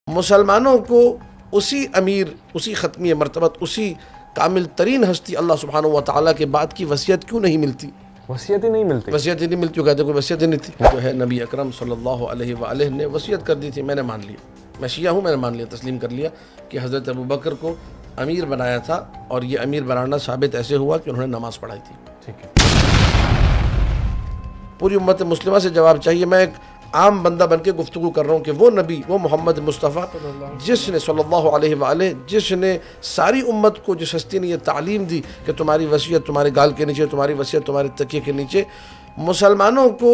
مسلمانوں کو اسی امیر، اسی ختمی مرتبت، اسی کامل ترین ہستی اللہ سبحانہ و تعالیٰ کے بعد کی وصیت کیوں نہیں ملتی؟ وصیت ہی نہیں ملتی، وصیت ہی نہیں ملتی، کہتے کوئی وصیت ہی نہیں تھی۔ جو ہے نبی اکرم صلی اللہ علیہ وآلہ نے وصیت کر دی تھی، میں نے مان لیا، میں شیعہ ہوں، میں نے مان لیا، تسلیم کر لیا کہ حضرت ابوبکر کو امیر بنایا تھا، اور یہ امیر بنانا ثابت ایسے ہوا کہ انہوں نے نماز پڑھائی تھی۔ ٹھیک ہے، پوری امت مسلمہ سے جواب چاہیے۔ میں ایک عام بندہ بن کے گفتگو کر رہا ہوں کہ وہ نبی، وہ محمد مصطفیٰ جس نے صلی اللہ علیہ وآلہ، جس نے ساری امت کو، جس ہستی نے یہ تعلیم دی کہ تمہاری وصیت تمہارے گال کے نیچے، تمہاری وصیت تمہارے تکیے کے نیچے، مسلمانوں کو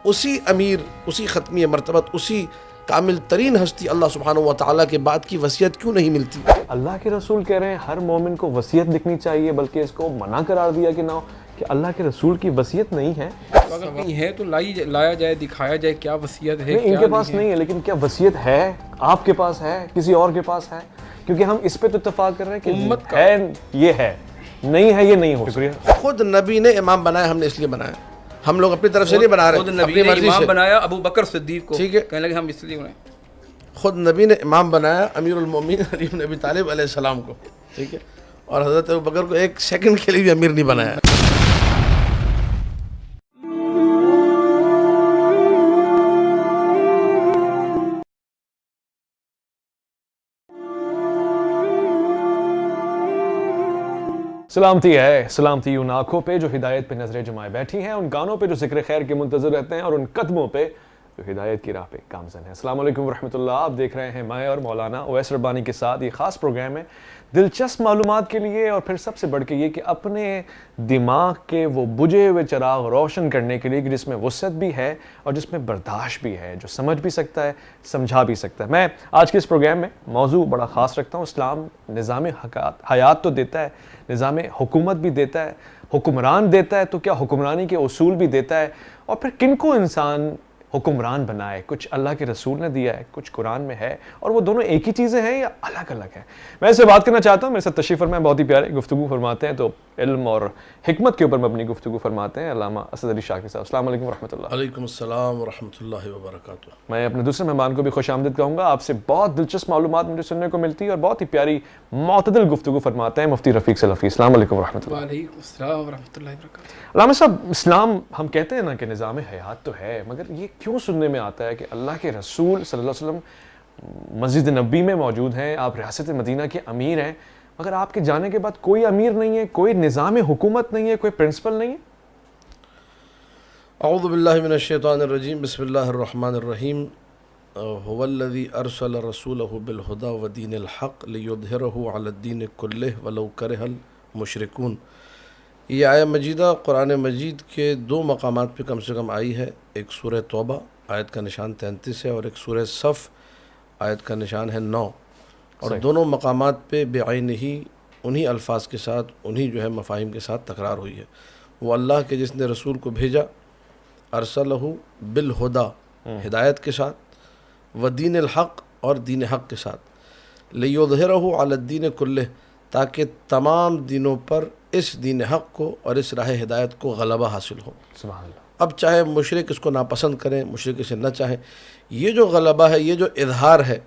اسی امیر، اسی ختمی مرتبت، اسی کامل ترین ہستی اللہ سبحانہ و تعالیٰ کے بعد کی وصیت کیوں نہیں ملتی؟ اللہ کے رسول کہہ رہے ہیں ہر مومن کو وصیت لکھنی چاہیے، بلکہ اس کو منع قرار دیا کہ نہ ہو، کہ اللہ کے رسول کی وصیت نہیں ہے۔ اگر نہیں ہے تو لایا جائے، دکھایا جائے کیا وصیت ہے، ان کے پاس نہیں ہے، لیکن کیا وصیت ہے؟ آپ کے پاس ہے، کسی اور کے پاس ہے؟ کیونکہ ہم اس پہ تو اتفاق کر رہے ہیں کہ امت ہے یہ ہے، نہیں ہے یہ نہیں ہو۔ شکریہ۔ خود نبی نے امام بنایا، ہم نے اس لیے بنایا، ہم لوگ اپنی طرف سے نہیں بنا خود رہے، نبی اپنی نے مرضی امام سے۔ بنایا ابو بکر صدیق کو، ٹھیک ہے، کہنے لگے ہم اس لیے انہیں خود نبی نے امام بنایا امیر المومنین علی بن ابی طالب علیہ السلام کو، ٹھیک ہے، اور حضرت ابوبکر کو ایک سیکنڈ کے لیے بھی امیر نہیں بنایا۔ سلامتی ہے، سلامتی ان آنکھوں پہ جو ہدایت پہ نظریں جمائے بیٹھی ہیں، ان کانوں پہ جو ذکر خیر کے منتظر رہتے ہیں، اور ان قدموں پہ جو ہدایت کی راہ پہ گامزن ہیں۔ السلام علیکم ورحمۃ اللہ۔ آپ دیکھ رہے ہیں میں اور مولانا اویس ربانی کے ساتھ یہ خاص پروگرام ہے دلچسپ معلومات کے لیے، اور پھر سب سے بڑھ کے یہ کہ اپنے دماغ کے وہ بجھے ہوئے چراغ روشن کرنے کے لیے، کہ جس میں وسعت بھی ہے اور جس میں برداشت بھی ہے، جو سمجھ بھی سکتا ہے، سمجھا بھی سکتا ہے۔ میں آج کے اس پروگرام میں موضوع بڑا خاص رکھتا ہوں۔ اسلام نظام حیات تو دیتا ہے، نظام حکومت بھی دیتا ہے، حکمران دیتا ہے، تو کیا حکمرانی کے اصول بھی دیتا ہے، اور پھر کن کو انسان حکمران بنائے؟ کچھ اللہ کے رسول نے دیا ہے، کچھ قرآن میں ہے، اور وہ دونوں ایک ہی چیزیں ہیں یا الگ الگ ہیں؟ میں اس سے بات کرنا چاہتا ہوں، میرے ساتھ تشریف فرمائے، بہت ہی پیارے گفتگو فرماتے ہیں، تو علم اور حکمت کے اوپر میں اپنی گفتگو فرماتے ہیں، علامہ اسد علی شاہ کے ساتھ۔ السلام علیکم ورحمۃ اللہ۔ علیکم السلام ورحمۃ اللہ وبرکاتہ۔ میں اپنے دوسرے مہمان کو بھی خوش آمدید کہوں گا۔ آپ سے بہت دلچسپ معلومات مجھے سننے کو ملتی ہے، اور بہت ہی پیاری معتدل گفتگو فرماتے ہیں مفتی رفیق سلفی۔ السلام علیکم ورحمۃ اللہ۔ وعلیکم السلام ورحمۃ اللہ وبرکاتہ۔ علامہ صاحب، اسلام ہم کہتے ہیں نا کہ نظام حیات تو ہے، مگر یہ کیوں سننے میں آتا ہے کہ اللہ کے رسول صلی اللہ علیہ وسلم مسجد نبی میں موجود ہیں، آپ ریاست مدینہ کے امیر ہیں، مگر آپ کے جانے کے بعد کوئی امیر نہیں ہے، کوئی نظام حکومت نہیں ہے، کوئی پرنسپل نہیں ہے؟ اعوذ باللہ من الشیطان الرجیم، بسم اللہ الرحمن الرحیم۔ هو الذی ارسل رسولہ بالہدی ودین الحق لیظہرہ علی الدین کلہ ولو کرہ المشرکون۔ یہ آیہ مجیدہ قرآن مجید کے دو مقامات پہ کم سے کم آئی ہے، ایک سورہ توبہ آیت کا نشان 33 ہے، اور ایک سورہ صف آیت کا نشان ہے 9، اور دونوں مقامات پہ بعینہ انہی الفاظ کے ساتھ، انہی جو ہے مفاہیم کے ساتھ تکرار ہوئی ہے۔ وہ اللہ کے جس نے رسول کو بھیجا، ارسلہ بالہدا، ہدایت کے ساتھ، ودین الحق، اور دین حق کے ساتھ، لیظہرہ علی الدین کلہ، تاکہ تمام دینوں پر اس دین حق کو اور اس راہ ہدایت کو غلبہ حاصل ہو۔ سبحان اللہ۔ اب چاہے مشرک اس کو ناپسند کریں، مشرک اسے نہ چاہیں، یہ جو غلبہ ہے، یہ جو اظہار ہے،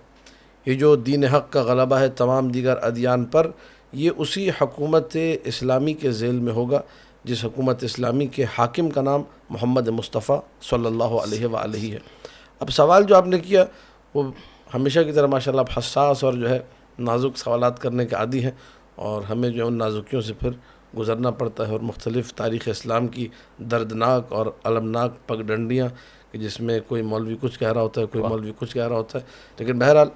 یہ جو دین حق کا غلبہ ہے تمام دیگر ادیان پر، یہ اسی حکومت اسلامی کے ذیل میں ہوگا جس حکومت اسلامی کے حاکم کا نام محمد مصطفیٰ صلی اللہ علیہ وآلہ ہے۔ اب سوال جو آپ نے کیا وہ ہمیشہ کی طرح ماشاءاللہ آپ حساس اور جو ہے نازک سوالات کرنے کے عادی ہیں، اور ہمیں جو ان نازکیوں سے پھر گزرنا پڑتا ہے، اور مختلف تاریخ اسلام کی دردناک اور المناک پگڈنڈیاں، کہ جس میں کوئی مولوی کچھ کہہ رہا ہوتا ہے، کوئی مولوی کچھ کہہ رہا ہوتا ہے، لیکن بہرحال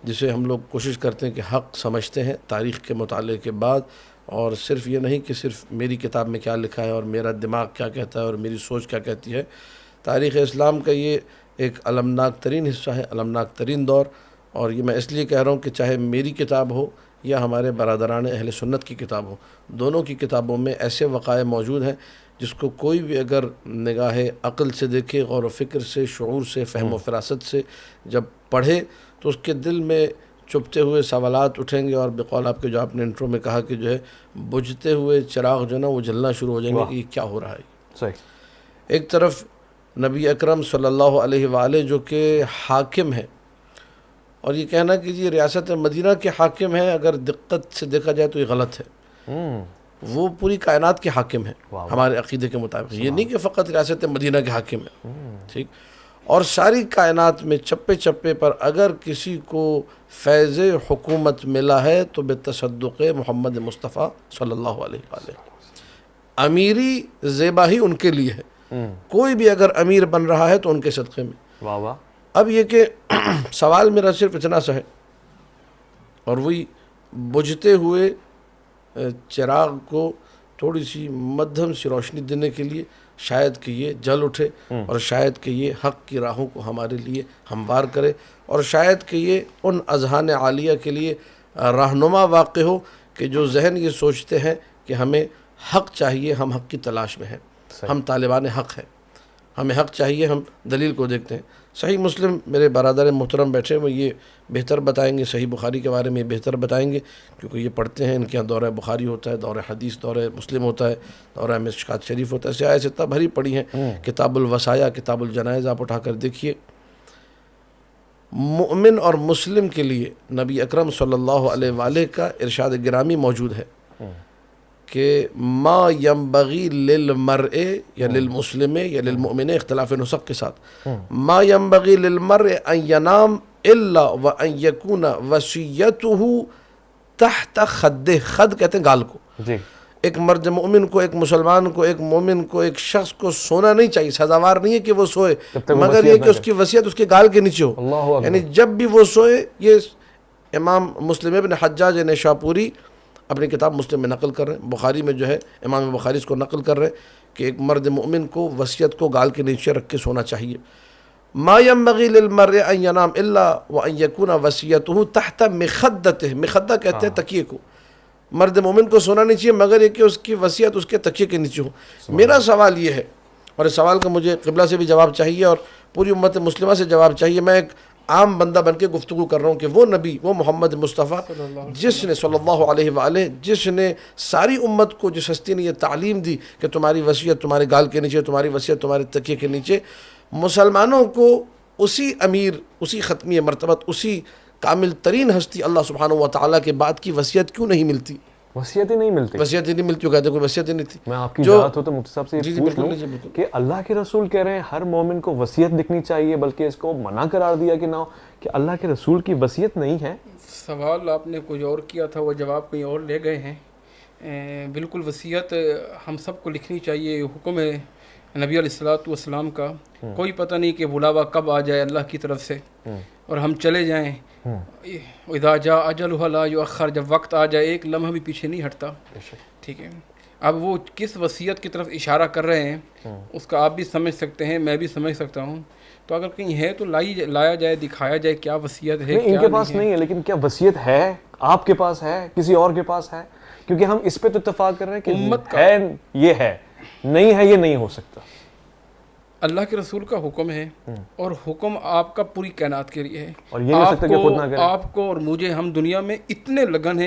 جسے ہم لوگ کوشش کرتے ہیں کہ حق سمجھتے ہیں تاریخ کے مطالعے کے بعد، اور صرف یہ نہیں کہ صرف میری کتاب میں کیا لکھا ہے اور میرا دماغ کیا کہتا ہے اور میری سوچ کیا کہتی ہے۔ تاریخ اسلام کا یہ ایک المناک ترین حصہ ہے، المناک ترین دور، اور یہ میں اس لیے کہہ رہا ہوں کہ چاہے میری کتاب ہو یا ہمارے برادران اہل سنت کی کتاب ہو، دونوں کی کتابوں میں ایسے وقائع موجود ہیں جس کو کوئی بھی اگر نگاہ عقل سے دیکھے، غور و فکر سے، شعور سے، فہم و فراست سے جب پڑھے، تو اس کے دل میں چپتے ہوئے سوالات اٹھیں گے، اور بقول آپ کے جو آپ نے انٹرو میں کہا کہ جو ہے بجھتے ہوئے چراغ جو ہے نا وہ جلنا شروع ہو جائیں گے کہ یہ کیا ہو رہا ہے۔ صحیح۔ ایک طرف نبی اکرم صلی اللہ علیہ وآلہ جو کہ حاکم ہیں، اور یہ کہنا کہ جی ریاست مدینہ کے حاکم ہیں، اگر دقت سے دیکھا جائے تو یہ غلط ہے. وہ پوری کائنات کے حاکم ہیں ہمارے عقیدے کے مطابق. یہ نہیں کہ فقط ریاست مدینہ کے حاکم ہیں. ٹھیک. اور ساری کائنات میں چپے چپے پر اگر کسی کو فیض حکومت ملا ہے تو بتصدق محمد مصطفیٰ صلی اللہ علیہ وآلہ. امیری زیبا ہی ان کے لیے ہے. کوئی بھی اگر امیر بن رہا ہے تو ان کے صدقے میں. واہ واہ. اب یہ کہ سوال میرا صرف اتنا سا ہے، اور وہی بجھتے ہوئے چراغ کو تھوڑی سی مدھم سی روشنی دینے کے لیے شاید کہ یہ جل اٹھے، اور شاید کہ یہ حق کی راہوں کو ہمارے لیے ہموار کرے، اور شاید کہ یہ ان اذہان عالیہ کے لیے رہنما واقع ہو کہ جو ذہن یہ سوچتے ہیں کہ ہمیں حق چاہیے، ہم حق کی تلاش میں ہیں، ہم طالبان حق ہیں، ہمیں حق چاہیے، ہم دلیل کو دیکھتے ہیں. صحیح مسلم میرے برادر محترم بیٹھے ہوئے یہ بہتر بتائیں گے، صحیح بخاری کے بارے میں یہ بہتر بتائیں گے، کیونکہ یہ پڑھتے ہیں، ان کے یہاں دورہ بخاری ہوتا ہے، دورہ حدیث، دورہ مسلم ہوتا ہے، دورہ مشکات شریف ہوتا ہے. سیاہ ستہ بھری پڑھی ہیں. کتاب الوصایا، کتاب الجنائز آپ اٹھا کر دیکھیے. مؤمن اور مسلم کے لیے نبی اکرم صلی اللہ علیہ وآلہ کا ارشاد گرامی موجود ہے کہ ما ينبغي للمرء یا للمسلم یا للمؤمن، اختلاف نسخ کے ساتھ، ما ينبغي للمرء ان ينام الا وان يكون وصيته تحت خده. خد کہتے ہیں گال کو. جی. ایک مرد مومن کو، ایک مسلمان کو، ایک مومن کو، ایک شخص کو سونا نہیں چاہیے. سزاوار نہیں ہے کہ وہ سوئے، مگر یہ کہ اس کی وصیت اس کے گال کے نیچے ہو. یعنی جب بھی وہ سوئے، یہ امام مسلم ابن حجاج نیشاپوری اپنی کتاب مسلم میں نقل کر رہے ہیں. بخاری میں جو ہے امام بخاری اس کو نقل کر رہے ہیں کہ ایک مرد مومن کو وصیت کو گال کے نیچے رکھ کے سونا چاہیے. ما ينبغي للمرء ان ينام الا وان يكون وصيته تحت مخدته. مخدہ کہتے ہیں تکیے کو. مرد مومن کو سونا نہیں چاہیے مگر یہ کہ اس کی وصیت اس کے تکیے کے نیچے ہو. میرا سوال یہ ہے، اور اس سوال کا مجھے قبلہ سے بھی جواب چاہیے اور پوری امت مسلمہ سے جواب چاہیے. میں ایک عام بندہ بن کے گفتگو کر رہا ہوں کہ وہ نبی، وہ محمد مصطفیٰ جس نے صلی اللہ علیہ وآلہ، جس نے ساری امت کو، جس ہستی نے یہ تعلیم دی کہ تمہاری وصیت تمہارے گال کے نیچے، تمہاری وصیت تمہارے تکیے کے نیچے، مسلمانوں کو اسی امیر، اسی ختمی مرتبت، اسی کامل ترین ہستی اللہ سبحانہ و تعالیٰ کے بعد کی وصیت کیوں نہیں ملتی؟ وصیت ہی نہیں ملتی. وصیت ہی نہیں ملتی. کہتے ہیں کوئی وصیت ہی نہیں تھی. میں آپ کی اجازت ہو تو مفتی صاحب سے جی پوچھ لوں کہ اللہ کے رسول کہہ رہے ہیں ہر مومن کو وصیت لکھنی چاہیے، بلکہ اس کو منع قرار دیا کہ نہ ہو، کہ اللہ کے رسول کی وصیت نہیں ہے. سوال آپ نے کچھ اور کیا تھا، وہ جواب کہیں اور لے گئے ہیں. بالکل وصیت ہم سب کو لکھنی چاہیے. حکم ہے نبی علیہ الصلوۃ والسلام کا. کوئی پتہ نہیں کہ بلاوا کب آ جائے اللہ کی طرف سے اور ہم چلے جائیں. اذا جاء اجلها لا یؤخر. جب وقت آ جائے ایک لمحہ بھی پیچھے نہیں ہٹتا. ٹھیک ہے. اب وہ کس وصیت کی طرف اشارہ کر رہے ہیں اس کا آپ بھی سمجھ سکتے ہیں، میں بھی سمجھ سکتا ہوں. تو اگر کہیں ہے تو لایا جائے، دکھایا جائے کیا وصیت ہے. ان کے پاس نہیں ہے، لیکن کیا وصیت ہے؟ آپ کے پاس ہے، کسی اور کے پاس ہے؟ کیونکہ ہم اس پہ تو اتفاق کر رہے ہیں کہ امت ہے، یہ ہے، نہیں ہے، یہ نہیں ہو سکتا. اللہ کے رسول کا حکم ہے، اور حکم آپ کا پوری کائنات کے لیے ہے. اور یہ نہیں سکتا کہ خود نہ کرے. آپ کو اور مجھے، ہم دنیا میں اتنے لگن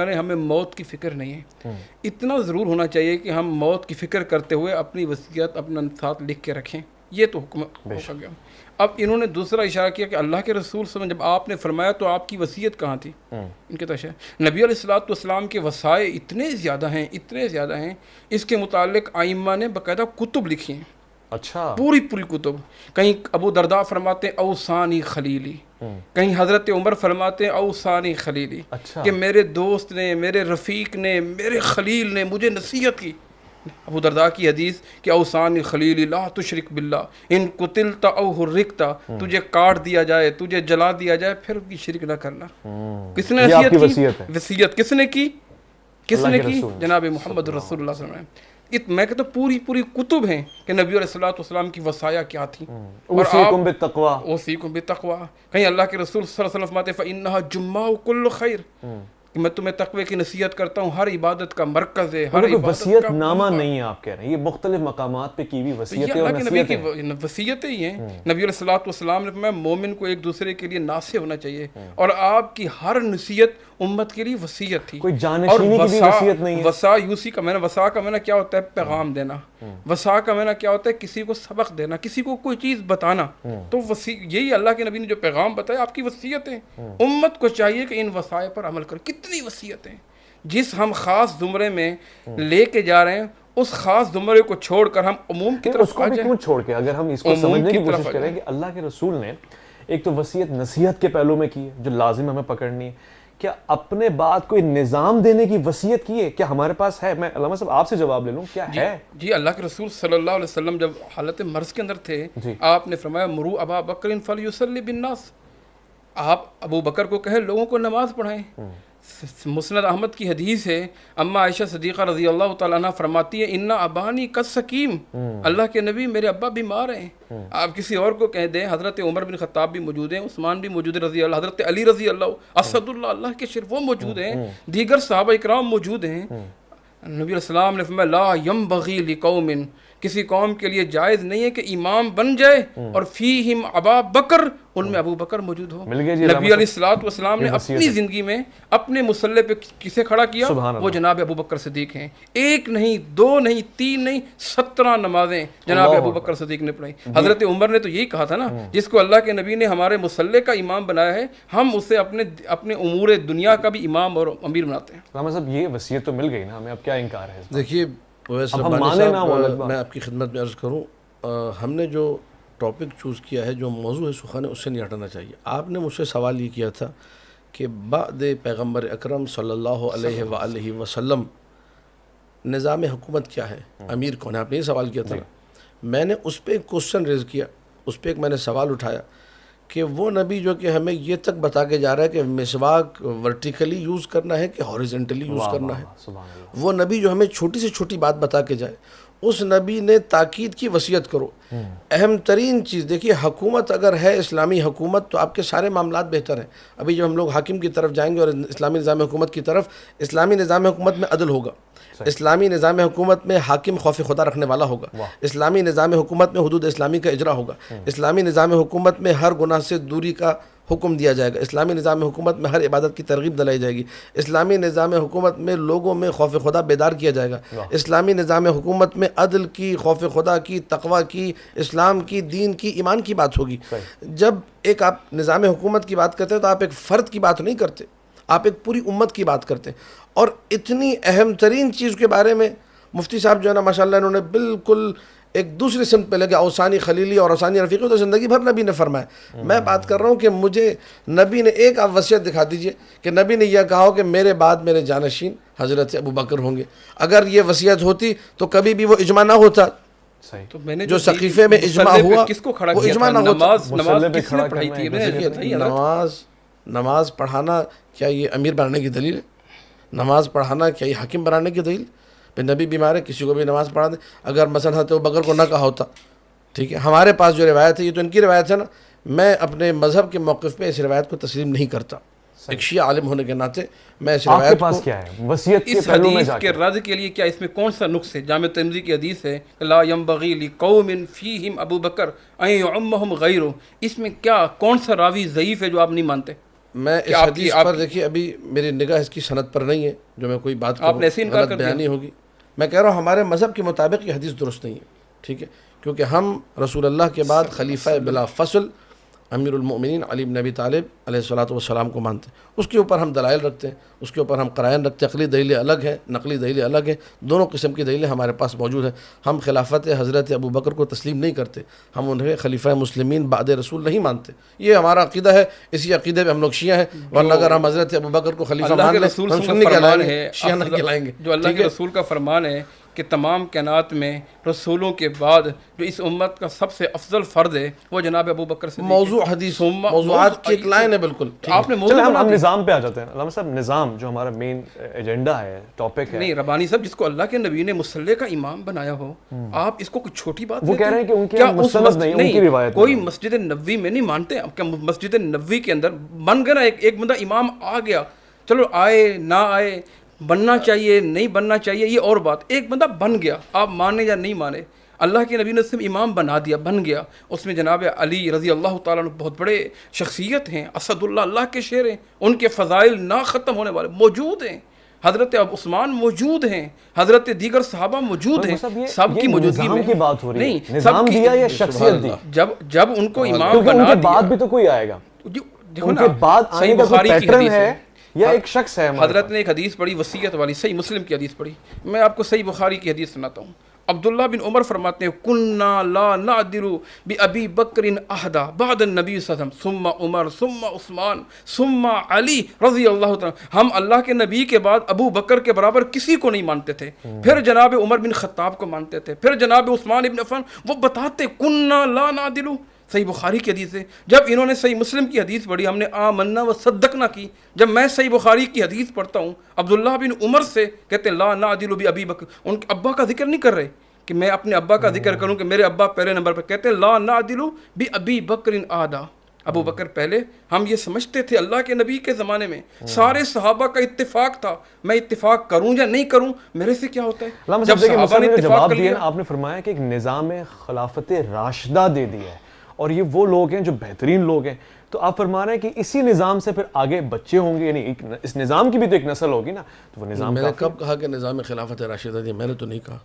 ہیں، ہمیں موت کی فکر نہیں ہے. اتنا ضرور ہونا چاہیے کہ ہم موت کی فکر کرتے ہوئے اپنی وصیت اپنا ساتھ لکھ کے رکھیں. یہ تو حکم ہو گیا. اب انہوں نے دوسرا اشارہ کیا کہ اللہ کے رسول صلی اللہ علیہ وسلم، جب آپ نے فرمایا تو آپ کی وصیت کہاں تھی؟ ان کے تشریح نبی علیہ الصلوۃ والسلام کے وصائے اتنے زیادہ ہیں، اس کے متعلق ائمہ نے باقاعدہ کتب لکھی ہیں. اچھا. پوری کتب. کہیں ابو درداء فرماتے ہیں اوصانی خلیلی، کہیں حضرت عمر فرماتے ہیں اوصانی خلیلی، کہ میرے دوست نے، میرے رفیق نے، میرے خلیل نے مجھے نصیحت کی. ابو درداء کی حدیث کہ اوصانی خلیلی لا تشرک باللہ ان قتلت او حرکت. تجھے کاٹ دیا جائے، تجھے جلا دیا جائے، پھر بھی شرک نہ کرنا. کس نے نصیحت کی؟ وصیت کس نے کی؟ جناب محمد رسول اللہ صلی اللہ علیہ وسلم. میں کہتا ہوں پوری کتب ہیں کہ نبی علیہ الصلوۃ والسلام کی وصایا کیا تھی. اوصیکم بالتقوی. اوصیکم بالتقوی. کہیں اللہ کے رسول صلی اللہ علیہ وسلم فرماتے فإنها جماع کل خیر، کہ میں تمہیں تقوی کی نصیحت کرتا ہوں، ہر عبادت کا مرکز ہے. ہر وصیت نامہ نہیں ہے آپ کہہ رہے ہیں، یہ مختلف مقامات پہ کی ہوئی وصیتیں اور نصیحتیں. وصیتیں ہی ہیں. نبی علیہ الصلوۃ والسلام نے فرمایا مومن کو ایک دوسرے کے لیے ناصح ہونا چاہیے، اور آپ کی ہر نصیحت امت کے لیے وصیت تھی. کوئی جانشینی کی بھی وصیت نہیں ہے. وصا یوسی کا میں نے، وصا کا میں نے کیا ہوتا ہے؟ پیغام دینا. وصا کا معنی کیا ہوتا ہے؟ کسی کو سبق دینا، کسی کو کوئی چیز بتانا. تو یہی اللہ کے نبی نے جو پیغام بتایا آپ کی وصیتیں. امت کو چاہیے کہ ان وصایا پر عمل کرے. کتنی وصیتیں جس ہم خاص زمرے میں لے کے جا رہے ہیں، اس خاص زمرے کو چھوڑ کر ہم عموم کی طرف آ جائیں. کیوں چھوڑ کے؟ اگر ہم اس کو سمجھنے کی کوشش کریں کہ اللہ کے رسول نے ایک تو وصیت نصیحت کے پہلو میں کی ہے جو لازم ہمیں پکڑنی ہے، کیا اپنے بعد کوئی نظام دینے کی وصیت کی ہے؟ کیا ہمارے پاس ہے؟ میں علامہ صاحب آپ سے جواب لے لوں، کیا ہے؟ جی اللہ کے رسول صلی اللہ علیہ وسلم جب حالت مرض کے اندر تھے، آپ نے فرمایا مرو ابا بکر فلیصلی بالناس، آپ ابو بکر کو کہے لوگوں کو نماز پڑھائیں. مسند احمد کی حدیث ہے، اما عائشہ صدیقہ رضی اللہ تعالیٰ عنہ فرماتی ہے انا ابانی قد سقیم، اللہ کے نبی میرے ابا بیمار ہیں. آپ کسی اور کو کہہ دیں، حضرت عمر بن خطاب بھی موجود ہیں، عثمان بھی موجود ہے رضی اللہ، حضرت علی رضی اللہ، اسد اللہ کے شرف وہ موجود ہیں، دیگر صحابہ اکرام موجود ہیں. نبی علیہ السلام نے فرمایا لا ینبغی لقوم، کسی قوم کے لیے جائز نہیں ہے کہ امام بن جائے اور فیہم ابا بکر، ان میں ابو بکر موجود ہو. نبی علیہ السلام نے اپنی زندگی میں اپنے مصلی پہ کسے کھڑا کیا؟ وہ جناب ابو بکر صدیق ہیں. ایک نہیں، دو نہیں، تین نہیں، 17 نمازیں جناب ابو بکر صدیق نے پڑھائی. حضرت عمر نے تو یہی کہا تھا نا، جس کو اللہ کے نبی نے ہمارے مصلی کا امام بنایا ہے، ہم اسے اپنے امور دنیا کا بھی امام اور امیر بناتے ہیں. علامہ صاحب یہ وصیت تو مل گئی نا ہمیں، اب کیا انکار ہے؟ دیکھیے میں آپ کی خدمت میں عرض کروں، ہم نے جو ٹاپک چوز کیا ہے، جو موضوع ہے سخن، اس سے نہیں ہٹنا چاہیے. آپ نے مجھ سے سوال یہ کیا تھا کہ بعد پیغمبر اکرم صلی اللہ علیہ وآلہ وسلم نظام حکومت کیا ہے، امیر کون ہے؟ آپ نے یہ سوال کیا تھا. میں نے اس پہ ایک کوشچن ریز کیا، اس پہ ایک میں نے سوال اٹھایا کہ وہ نبی جو کہ ہمیں یہ تک بتا کے جا رہا ہے کہ مسواک ورٹیکلی یوز کرنا ہے کہ ہاریزنٹلی یوز کرنا ہے، وہ نبی جو ہمیں چھوٹی سے چھوٹی بات بتا کے جائے، اس نبی نے تاکید کی وصیت کرو. اہم ترین چیز دیکھیے، حکومت اگر ہے اسلامی حکومت تو آپ کے سارے معاملات بہتر ہیں. ابھی جب ہم لوگ حاکم کی طرف جائیں گے اور اسلامی نظام حکومت کی طرف، اسلامی نظام حکومت میں عدل ہوگا، اسلامی نظام حکومت میں حاکم خوف خدا رکھنے والا ہوگا، اسلامی نظام حکومت میں حدود اسلامی کا اجرا ہوگا، اسلامی نظام حکومت میں ہر گناہ سے دوری کا حکم دیا جائے گا، اسلامی نظام حکومت میں ہر عبادت کی ترغیب دلائی جائے گی، اسلامی نظام حکومت میں لوگوں میں خوف خدا بیدار کیا جائے گا، اسلامی نظام حکومت میں عدل کی، خوف خدا کی، تقوی کی، اسلام کی، دین کی، ایمان کی بات ہوگی. جب ایک آپ نظام حکومت کی بات کرتے ہیں تو آپ ایک فرد کی بات نہیں کرتے، آپ ایک پوری امت کی بات کرتے ہیں. اور اتنی اہم ترین چیز کے بارے میں مفتی صاحب جو ہے نا ماشاءاللہ انہوں نے بالکل ایک دوسری سمت پہ لگے، اوسانی خلیلی اور اوسانی رفیقی تو زندگی بھر نبی نے فرمایا. میں بات کر رہا ہوں کہ مجھے نبی نے ایک آپ وصیت دکھا دیجئے کہ نبی نے یہ کہا ہو کہ میرے بعد میرے جانشین حضرت ابو بکر ہوں گے. اگر یہ وصیت ہوتی تو کبھی بھی وہ اجماع نہ ہوتا. تو میں نے جو سقیفے میں اجماع ہوا کس کو کھڑا وہ کیا اجماع تھا؟ نہ ہوتا. نماز کس نے پڑھائی تھی؟ نماز پڑھانا کیا یہ امیر بنانے کی دلیل ہے؟ نماز پڑھانا کیا یہ حاکم بنانے کی دلیل؟ پھر نبی بیمار ہے کسی کو بھی نماز پڑھا دیں. اگر مثلا حضرت ابو بکر کو نہ کہا ہوتا، ٹھیک ہے، ہمارے پاس جو روایت ہے یہ تو ان کی روایت ہے نا، میں اپنے مذہب کے موقف پہ اس روایت کو تسلیم نہیں کرتا. ایک شیعہ عالم ہونے کے ناطے میں اس روایت کو، آپ کے پاس کیا ہے وصیت کے اس پہلو میں حدیث کے رد کے لیے کیا اس میں کون سا نقص ہے؟ جامع ترمذی کی حدیث ہے لا ينبغي لقوم فیہم ابو بکر ان یعمہم غیرہ، اس میں کیا کون سا راوی ضعیف ہے جو آپ نہیں مانتے؟ میں اس حدیث پر دیکھیے ابھی میری نگاہ اس کی سند پر نہیں ہے جو میں کوئی بات کروں غلط بیانی ہوگی. میں کہہ رہا ہوں ہمارے مذہب کے مطابق یہ حدیث درست نہیں ہے، ٹھیک ہے، کیونکہ ہم رسول اللہ کے بعد خلیفہ بلا فصل امیر المؤمنین علی بن ابی طالب علیہ الصلوۃ والسلام کو مانتے ہیں. اس کے اوپر ہم دلائل رکھتے ہیں، اس کے اوپر ہم قرائن رکھتے ہیں. عقلی دلیلیں الگ ہیں، نقلی دلیلیں الگ ہیں، دونوں قسم کی دلیلیں ہمارے پاس موجود ہیں. ہم خلافت حضرت ابو بکر کو تسلیم نہیں کرتے، ہم انہیں خلیفہ مسلمین بعد رسول نہیں مانتے. یہ ہمارا عقیدہ ہے، اسی عقیدے پہ ہم لوگ شیعہ ہیں. ورنہ اگر ہم حضرت ابو بکر کو خلیفہ مان لیں ہم سنی کہلائیں گے، شیعہ نہیں کہلائیں گے. جو اللہ کے رسول کا فرمان ہے کہ تمام کائنات میں رسولوں کے بعد جو اس امت کا سب سے افضل فرد ہے وہ جناب ابو بکر صدیق. موضوع حدیث موضوعات کی ایک لائن ہے بالکل. آپ نے ہم نظام پہ آ جاتے ہیں. علامہ صاحب نظام جو ہمارا مین ایجنڈا ہے، ٹاپک ہے. نہیں ربانی صاحب، جس کو اللہ کے نبی نے مصلی کا امام بنایا ہو، آپ اس کو کوئی چھوٹی بات وہ کہہ رہے ہیں کہ ان کی مستند نہیں، ان کی روایت کوئی مسجد نبوی میں نہیں مانتے. کیا مسجد نبوی کے اندر بن گیا نا ایک بندہ امام آ گیا، چلو آئے نہ آئے، بننا چاہیے نہیں بننا چاہیے یہ اور بات، ایک بندہ بن گیا، آپ مانے یا نہیں مانے، اللہ کے نبی نے اسے امام بنا دیا، بن گیا. اس میں جناب علی رضی اللہ تعالیٰ عنہ بہت بڑے شخصیت ہیں، اسد اللہ، اللہ کے شیر ہیں، ان کے فضائل نہ ختم ہونے والے موجود ہیں. حضرت عثمان موجود ہیں, حضرت دیگر صحابہ موجود ہیں, سب کی موجودگی میں کی بات ہو رہی ہے, نہیں نظام دیا یا شخصیت دی, جب ان کو امام کیونکہ بنا ان کے بعد دیا, بھی تو کوئی آئے گا, دیکھو ان نا کے بعد آنے کا کوئی پیٹرن ہے یا ایک شخص ہے. حضرت نے ایک حدیث پڑھی وصیت والی, صحیح مسلم کی حدیث پڑھی, میں آپ کو صحیح بخاری کی حدیث سناتا ہوں. عبداللہ بن عمر فرماتے ہیں کننا لا نعدل بأبی بکر احدا بعد النبی صلی اللہ علیہ وسلم ثم عمر ثم عثمان ثم علی رضی اللہ تعالی, ہم اللہ کے نبی کے بعد ابو بکر کے برابر کسی کو نہیں مانتے تھے, پھر جناب عمر بن خطاب کو مانتے تھے, پھر جناب عثمان بن عفان. وہ بتاتے کننا لا نعدل, صحیح بخاری کی حدیث ہے. جب انہوں نے صحیح مسلم کی حدیث پڑھی, ہم نے آمنا و صدقنا کی. جب میں صحیح بخاری کی حدیث پڑھتا ہوں, عبداللہ بن عمر سے کہتے ہیں لا نعدل بأبی بکر, ان کے ابا کا ذکر نہیں کر رہے کہ میں اپنے ابا کا ذکر کروں کہ میرے ابا پہلے نمبر پر, کہتے ہیں لا نعدل بأبی بکر احدا, ابو بکر پہلے. ہم یہ سمجھتے تھے اللہ کے نبی کے زمانے میں سارے صحابہ کا اتفاق تھا, میں اتفاق کروں یا نہیں کروں میرے سے کیا ہوتا ہے. جب صحابہ نے جواب دیا, آپ نے فرمایا کہ ایک نظام خلافت راشدہ دے دیا ہے, اور یہ وہ لوگ ہیں جو بہترین لوگ ہیں, تو آپ فرما رہے ہیں کہ اسی نظام سے پھر آگے بچے ہوں گے, یعنی اس نظام کی بھی تو ایک نسل ہوگی نا, تو وہ نظام. میں نے کب کہا کہ نظام خلافت راشدہ دی؟ میں نے تو نہیں کہا,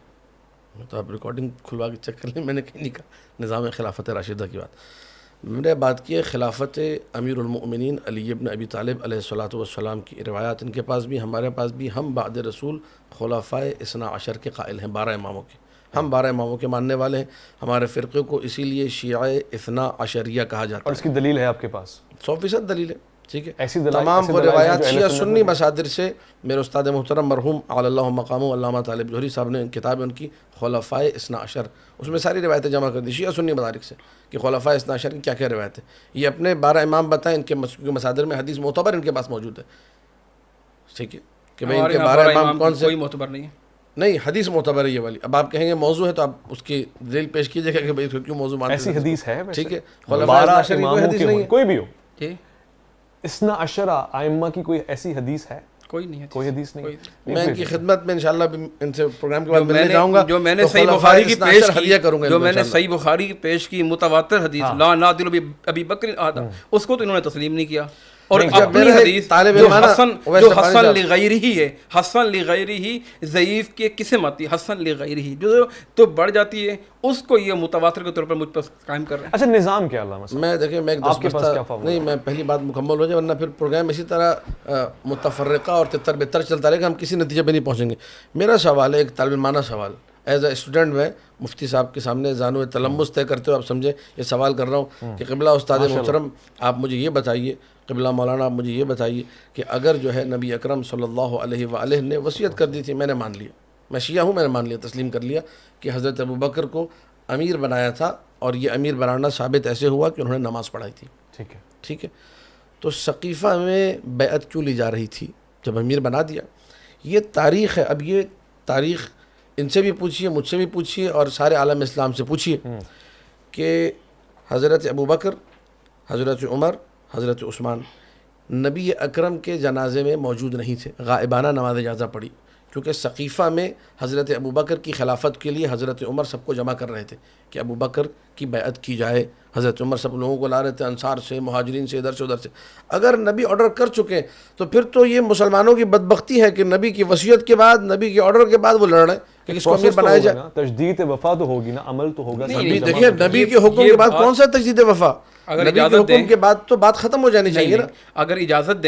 میں تو آپ ریکارڈنگ کھلوا کے چیک کر لیں, میں نے کہیں نہیں کہا نظام خلافت راشدہ کی بات. میں نے بات کی ہے خلافت امیر المؤمنین علی ابن ابی طالب علیہ الصلوۃ والسلام کی روایات ان کے پاس بھی, ہمارے پاس بھی. ہم بعد رسول خلفائے اثنا عشر کے قائل ہیں, 12 اماموں کے. ہم 12 اماموں کے ماننے والے ہیں. ہمارے فرقے کو اسی لیے شیعہ اثنا عشریہ کہا جاتا ہے. اور اس کی دلیل ہے آپ کے پاس؟ 100% دلیل ہے, ٹھیک ہے. تمام وہ روایات شیعہ سنی مصادر سے. میرے استاد محترم مرحوم علی اللہ مقامہ علامہ طالب جوہری صاحب نے کتاب ان کی خلفائے اثنا عشر, اس میں ساری روایتیں جمع کر دی شیعہ سنی مدارک سے کہ خلفائے اثنا عشر کی کیا کیا روایت ہے. یہ اپنے 12 امام بتائیں, ان کے مصادر میں حدیث معتبر ان کے پاس موجود ہے, ٹھیک ہے, کہ بھائی ان کے 12 امام کون سے. کوئی معتبر نہیں ہے, نہیں حدیث معتبر ہے یہ والی. اب آپ کہیں گے موضوع ہے تو آپ اس کی دلیل پیش کیجیے گا کہ بھائی کیوں موضوع مانتے ہیں. ایسی حدیث ہے ٹھیک ہے, 12 اماموں کی کوئی بھی ہو, جی اثنا عشرہ ائمہ کی کوئی ایسی حدیث ہے؟ کوئی نہیں ہے, کوئی حدیث نہیں. میں ان کی خدمت میں انشاءاللہ ان سے پروگرام کے بعد ملنے جاؤں گا. جو میں نے صحیح بخاری کی پیش کی, جو میں نے صحیح بخاری کی پیش کی متواتر حدیث لا نعدل بأبی بکر احدا, اس کو تو انہوں نے تسلیم نہیں کیا. اور اپنی حدیث جو حسن لغیرہ ہے, حسن لغیرہ ضعیف کے قسم آتی ہے, حسن لغیرہ جو تو بڑھ جاتی ہے, اس کو یہ متواتر کے طور پر مجھ پر قائم کر رہے ہیں. اچھا نظام کیا علامہ؟ میں دیکھیں میں ایک 10 نہیں, میں پہلی بات مکمل ہو جائے ورنہ پھر پروگرام اسی طرح متفرقہ اور تتر بتر چلتا رہے گا, ہم کسی نتیجے پہ نہیں پہنچیں گے. میرا سوال ہے ایک طالب علمانہ سوال, ایز اے اسٹوڈنٹ میں مفتی صاحب کے سامنے زانو تلمس طے کرتے ہوئے آپ سمجھے یہ سوال کر رہا ہوں کہ قبلہ استاد محترم آپ مجھے یہ بتائیے, قبلہ مولانا آپ مجھے یہ بتائیے کہ اگر جو ہے نبی اکرم صلی اللہ علیہ وآلہ نے وصیت کر دی تھی, میں نے مان لیا, میں شیعہ ہوں, میں نے مان لیا, تسلیم کر لیا کہ حضرت ابو بکر کو امیر بنایا تھا, اور یہ امیر بنانا ثابت ایسے ہوا کہ انہوں نے نماز پڑھائی تھی, ٹھیک ہے, تو سقیفہ میں بیعت کیوں لی جا رہی تھی جب امیر بنا دیا؟ یہ تاریخ ہے. اب یہ تاریخ ان سے بھی پوچھیے, مجھ سے بھی پوچھیے, اور سارے عالم اسلام سے پوچھیے کہ حضرت ابو بکر, حضرت عمر, حضرت عثمان نبی اکرم کے جنازے میں موجود نہیں تھے, غائبانہ نماز جنازہ پڑھی, کیونکہ سقیفہ میں حضرت ابو بکر کی خلافت کے لیے حضرت عمر سب کو جمع کر رہے تھے کہ ابو بکر کی بیعت کی جائے. حضرت عمر سب لوگوں کو لا رہے تھے, انصار سے, مہاجرین سے, ادھر سے ادھر سے. اگر نبی آرڈر کر چکے تو پھر تو یہ مسلمانوں کی بدبختی ہے کہ نبی کی وصیت کے بعد, نبی کے آرڈر کے بعد وہ لڑ رہے ہیں کہ کس کو امیر بنایا جائے. تجدید وفا تو ہوگی نا, عمل تو ہوگا. دیکھیے نبی کے حکم کے بعد کون سا تجدید وفا؟ اگر نبی کے حکم کے بعد تو بات ختم ہو جانی چاہیے نا. اگر اجازت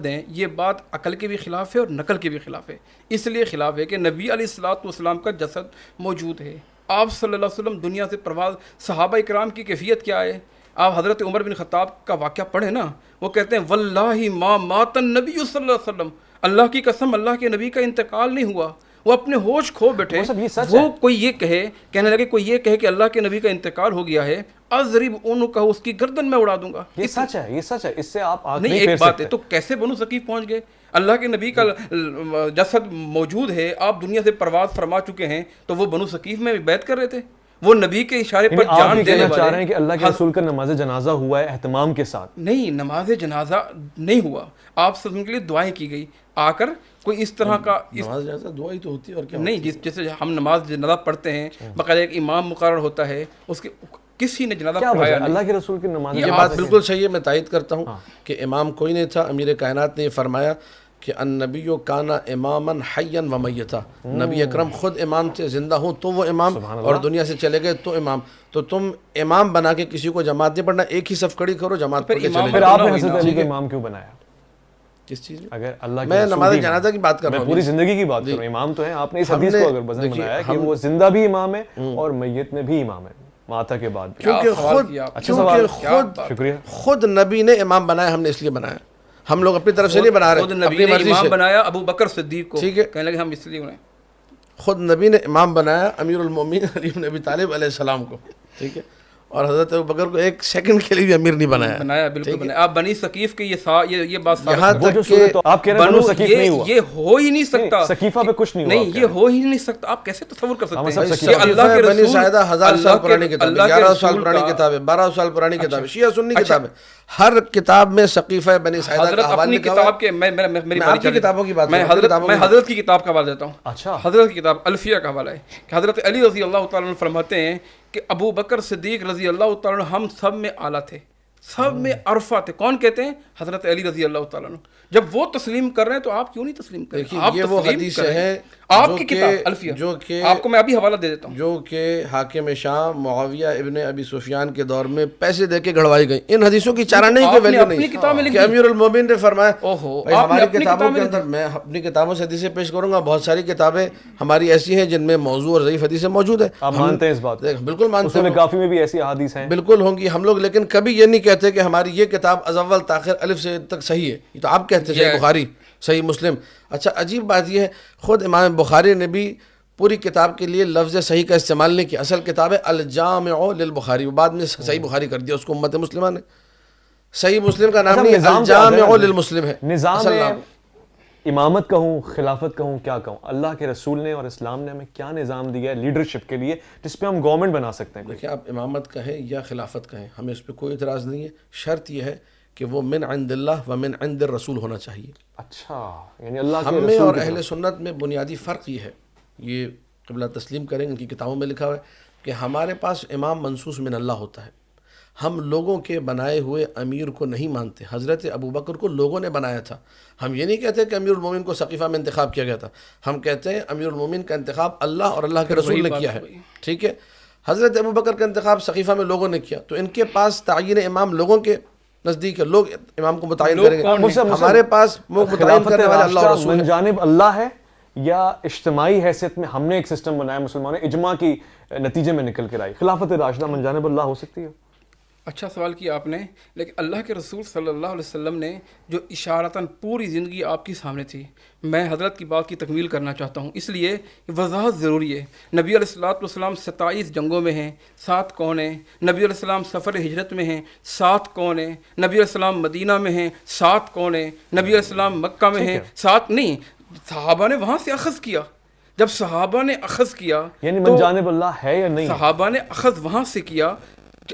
دیں یہ بات عقل کے بھی خلاف ہے اور نقل کے بھی خلاف ہے. اس لیے خلاف ہے کہ نبی علیہ الصلوۃ والسلام کا جسد موجود ہے, آپ صلی اللہ علیہ وسلم دنیا سے پرواز. صحابہ اکرام کی کیفیت کیا ہے؟ آپ حضرت عمر بن خطاب کا واقعہ پڑھیں نا, وہ کہتے ہیں واللہ ما مات النبی صلی اللہ علیہ وسلم, اللہ کی قسم اللہ کے نبی کا انتقال نہیں ہوا, وہ اپنے ہوش کھو بیٹھے. وہ کوئی یہ کہنے لگے کوئی یہ کہے کہ اللہ کے نبی کا انتقال ہو گیا ہے, اضرب عنقہ, اس کی گردن میں اڑا دوں گا. یہ سچ ہے, یہ سچ ہے, اس سے آپ نہیں ایک بات ہے. تو کیسے بنو ثقیف پہنچ گئے؟ اللہ کے نبی کا جسد موجود ہے, آپ دنیا سے پرواز فرما چکے ہیں, تو وہ بنو ثقیف میں بیعت کر رہے تھے. وہ نبی کے اشارے پر جان دینے والے. چاہ رہے ہیں کہ اللہ کے رسول کا نماز جنازہ ہوا ہے اہتمام کے ساتھ؟ نہیں, نماز جنازہ نہیں ہوا, آپ سب کے لیے دعائیں کی گئی. آ کر کوئی اس طرح کا نماز جنازہ دعا ہی تو ہوتی ہے اور کیا نہیں, جیسے ہم نماز جنازہ پڑھتے ہیں باقاعدہ ایک امام مقرر ہوتا ہے, اس کے کسی نے جنازہ پڑھایا نہیں. اللہ کے رسول کی نماز. یہ بات بالکل صحیح ہے, میں تائید کرتا ہوں کہ امام کوئی نہیں تھا. امیر کائنات نے یہ فرمایا کہ النبی کانا اماما حیا و میتا، نبی اکرم خود امام تھے، زندہ ہوں تو وہ امام، اور دنیا سے چلے گئے تو امام. تو تم امام بنا کے کسی کو جماعت نہیں پڑھنا، ایک ہی صف کھڑی کرو، جماعت پڑھ کے چلے پھر جاؤ. آپ نے حضرت علی کو امام کیوں بنایا؟ کس چیز میں؟ اگر اللہ میں نماز جنازہ کی بات کر رہا میں ہوں، پوری زندگی کی بات کر رہا ہوں. امام تو ہیں، آپ نے اس حدیث کو اگر وزن بنایا کہ وہ زندہ بھی امام ہے اور میت میں بھی امام ہے، ماتا کے بعد بھی. کیونکہ خود نبی نے امام بنایا، ہم نے اس لیے بنایا، ہم لوگ اپنی طرف سے نہیں بنا رہے، خود نبی اپنی نے مرضی امام سے. بنایا ابو بکر صدیق کو، ٹھیک ہے، کہنے لگے ہم اس لیے انہیں خود نبی نے امام بنایا امیر المومنین علی بن ابی طالب علیہ السلام کو. ٹھیک ہے، اور حضرت ابوبکر کو ایک سیکنڈ کے لیے بھی امیر نہیں بنایا. بالکل بنایا. آپ بنی ثقیف کے یہ بات یہاں ثابت تک کہ آپ کہہ رہے ہیں بنو ثقیف نہیں ہوا، یہ ہو ہی نہیں سکتا. ثقیفہ پہ کچھ نہیں ہوا. نہیں، یہ ہو ہی نہیں سکتا. آپ کیسے تصور کر سکتے ہیں کہ اللہ کے بنی ساعدہ 1000 سال پرانی کتاب ہے، 1100 سال پرانی کتاب ہے، 1200 سال پرانی کتاب ہے، شیعہ سنی کتاب ہے. ہر کتاب میں ثقیفہ بنی ساعدہ کا حوالہ لکھا ہوا ہے. میں آپ کی کتابوں کی بات کر رہا ہوں، میں حضرت کی کتاب کا حوالہ دیتا ہوں. اچھا، حضرت کی کتاب الفیہ کا حوالہ ہے کہ حضرت علی رضی اللہ تعالیٰ عنہ فرماتے ہیں کہ ابو بکر صدیق رضی اللہ تعالیٰ عنہ ہم سب میں اعلیٰ تھے، سب میں عرفہ تھے. کون کہتے ہیں؟ حضرت علی رضی اللہ تعالیٰ عنہ. جب وہ تسلیم کر رہے ہیں تو آپ کیوں نہیں تسلیم کریں؟ آپ یہ وہ حدیث ہے آپ کی کتاب الفیہ، جو کہ آپ کو میں ابھی حوالہ دے دیتا ہوں، جو کہ حاکم شام معاویہ ابن ابی سفیان کے دور میں پیسے دے کے گھڑوائی گئی. ان حدیثوں کی چارہ نہیں کہ ویلیو نہیں، کہ امیر المومنین نے فرمایا ہماری کتابوں کے اندر، میں اپنی کتابوں سے حدیثیں پیش کروں گا. بہت ساری کتابیں ہماری ایسی ہیں جن میں موضوع اور ضعیف حدیثیں موجود ہیں. آپ مانتے ہیں اس بات؟ بالکل مانتے ہیں، کافی میں بھی ایسی احادیث ہیں، بالکل ہوں گی ہم لوگ، لیکن کبھی یہ نہیں کہتے کہ ہماری یہ کتاب از اول تاخر الف سے تک صحیح ہے. یہ تو آپ کہتے ہیں صحیح بخاری، صحیح مسلم. اچھا، عجیب بات یہ ہے خود امام بخاری نے بھی پوری کتاب کے لیے لفظ صحیح کا استعمال نہیں کیا. اصل کتاب ہے الجامع للبخاری، وہ بعد میں صحیح بخاری کر دیا اس کو امت مسلمہ نے. صحیح مسلم کا نام نہیں، الجامع للمسلم ہے. نظام امامت کہوں، خلافت کہوں، کیا کہوں، اللہ کے رسول نے اور اسلام نے ہمیں کیا نظام دیا ہے لیڈرشپ کے لیے جس پہ ہم گورنمنٹ بنا سکتے ہیں؟ دیکھیں، آپ امامت کہیں یا خلافت کہیں، ہمیں اس پہ کوئی اعتراض نہیں ہے. شرط یہ ہے کہ وہ من عند اللہ و من عند الرسول ہونا چاہیے. اچھا، یعنی اللہ کے ہم میں رسول اور اہل سنت میں بنیادی فرق یہ ہے، یہ قبلہ تسلیم کریں، ان کی کتابوں میں لکھا ہوا ہے کہ ہمارے پاس امام منصوص من اللہ ہوتا ہے. ہم لوگوں کے بنائے ہوئے امیر کو نہیں مانتے. حضرت ابوبکر کو لوگوں نے بنایا تھا. ہم یہ نہیں کہتے کہ امیر المومنین کو سقیفہ میں انتخاب کیا گیا تھا، ہم کہتے ہیں امیر المومنین کا انتخاب اللہ اور اللہ کے رسول نے کیا ہے. ٹھیک ہے، حضرت ابوبکر کا انتخاب سقیفہ میں لوگوں نے کیا، تو ان کے پاس تعین امام لوگوں کے نزدیک ہے، لوگ امام کو متعین کریں گے. ہمارے پاس متعین کرنے والے اللہ اور رسول من جانب اللہ ہے، یا اجتماعی حیثیت میں ہم نے ایک سسٹم بنایا مسلمانوں نے، اجماع کی نتیجے میں نکل کر آئی. خلافت راشدہ من جانب اللہ ہو سکتی ہے؟ اچھا سوال کیا آپ نے، لیکن اللہ کے رسول صلی اللہ علیہ وسلم نے جو اشارتاً پوری زندگی آپ کی سامنے تھی. میں حضرت کی بات کی تکمیل کرنا چاہتا ہوں، اس لیے وضاحت ضروری ہے. نبی علیہ الصلوۃ والسلام 27 جنگوں میں ہیں، 7 کون ہیں؟ نبی علیہ السلام سفر ہجرت میں ہیں، 7 کون ہیں؟ نبی علیہ السلام مدینہ میں ہیں، 7 کون ہیں؟ نبی علیہ السلام مکہ میں ہیں، 7 نہیں. صحابہ نے وہاں سے اخذ کیا. جب صحابہ نے اخذ کیا یعنی من جانب اللہ ہے یا نہیں؟ صحابہ نے اخذ وہاں سے کیا،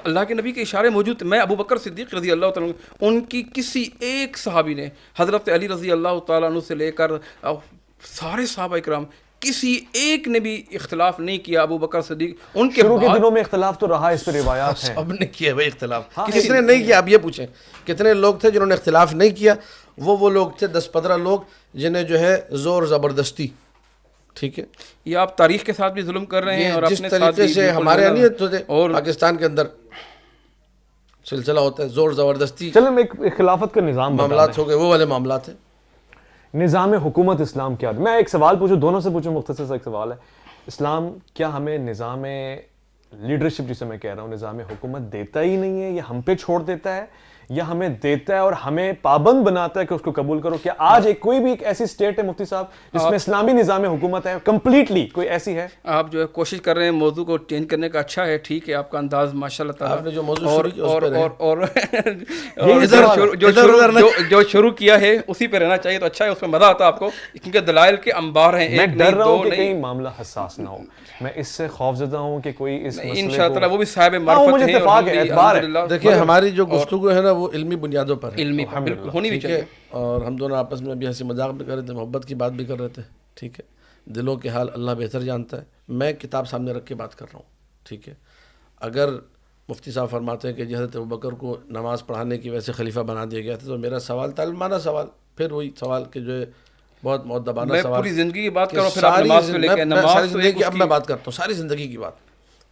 اللہ کے نبی کے اشارے موجود. میں ابو بکر صدیق رضی اللہ تعالیٰ عنہ، ان کی کسی ایک صحابی نے، حضرت علی رضی اللہ تعالیٰ عنہ سے لے کر سارے صحابہ اکرام، کسی ایک نے بھی اختلاف نہیں کیا. ابو بکر صدیق ان کے شروع کے دنوں میں اختلاف تو رہا، اس پہ روایات ہیں. سب نے کیا بھائی اختلاف، کس نے نہیں کیا؟ آپ یہ پوچھیں کتنے لوگ تھے جنہوں نے اختلاف نہیں کیا؟ وہ لوگ تھے 10-15 لوگ جنہیں جو ہے زور زبردستی. ٹھیک ہے، یہ آپ تاریخ کے ساتھ بھی ظلم کر رہے ہیں، اور جس اپنے طریقے سے ہمارے اور پاکستان کے اندر سلسلہ ہوتا ہے زور زبردستی. چلیں میں ایک خلافت کا نظام معاملات ہو گئے، وہ والے معاملات ہیں. نظام حکومت اسلام کیا ہے؟ میں ایک سوال پوچھوں، دونوں سے پوچھوں، مختصر سا ایک سوال ہے. اسلام کیا ہمیں نظام لیڈرشپ جسے میں کہہ رہا ہوں، نظام حکومت دیتا ہی نہیں ہے، یا ہم پہ چھوڑ دیتا ہے، یا ہمیں دیتا ہے اور ہمیں پابند بناتا ہے کہ اس کو قبول کرو؟ کیا آج کوئی بھی ایک ایسی اسٹیٹ ہے مفتی صاحب جس میں اسلامی نظام حکومت ہے کمپلیٹلی؟ کوئی ایسی ہے؟ آپ جو ہے کوشش کر رہے ہیں موضوع کو چینج کرنے کا. اچھا ہے، ٹھیک ہے، آپ کا انداز ماشاء اللہ تعالیٰ. آپ نے جو موضوع جو شروع کیا ہے اسی پہ رہنا چاہیے، تو اچھا ہے، اس پہ مزہ آتا آپ کو، کیونکہ دلائل کے انبار ہیں. میں ڈر رہا ہوں کہ کہیں معاملہ حساس نہ ہو، میں اس سے خوفزدہ ہوں کہ کوئی اس مسئلے کو انشاءاللہ وہ بھی صاحب معرفت ہیں. دیکھیں ہماری جو گفتگو ہے نا وہ علمی بنیادوں پر ہے، علمی بالکل ہونی بھی چاہیے. اور ہم دونوں آپس میں ابھی ہنسی مذاق بھی کر رہے تھے، محبت کی بات بھی کر رہے تھے. ٹھیک ہے، دلوں کے حال اللہ بہتر جانتا ہے. میں کتاب سامنے رکھ کے بات کر رہا ہوں. ٹھیک ہے، اگر مفتی صاحب فرماتے ہیں کہ جی حضرت ابوبکر کو نماز پڑھانے کی وجہ سے خلیفہ بنا دیا گیا تھا، تو میرا سوال تعلمانہ سوال، پھر وہی سوال کہ جو ہے بہت مؤدبانہ میں سوال، پوری زندگی کی بات کہ کروں پھر آپ نماز پہ لے کے میں ساری زندگی کی، اب میں بات کرتا ہوں ساری زندگی کی بات،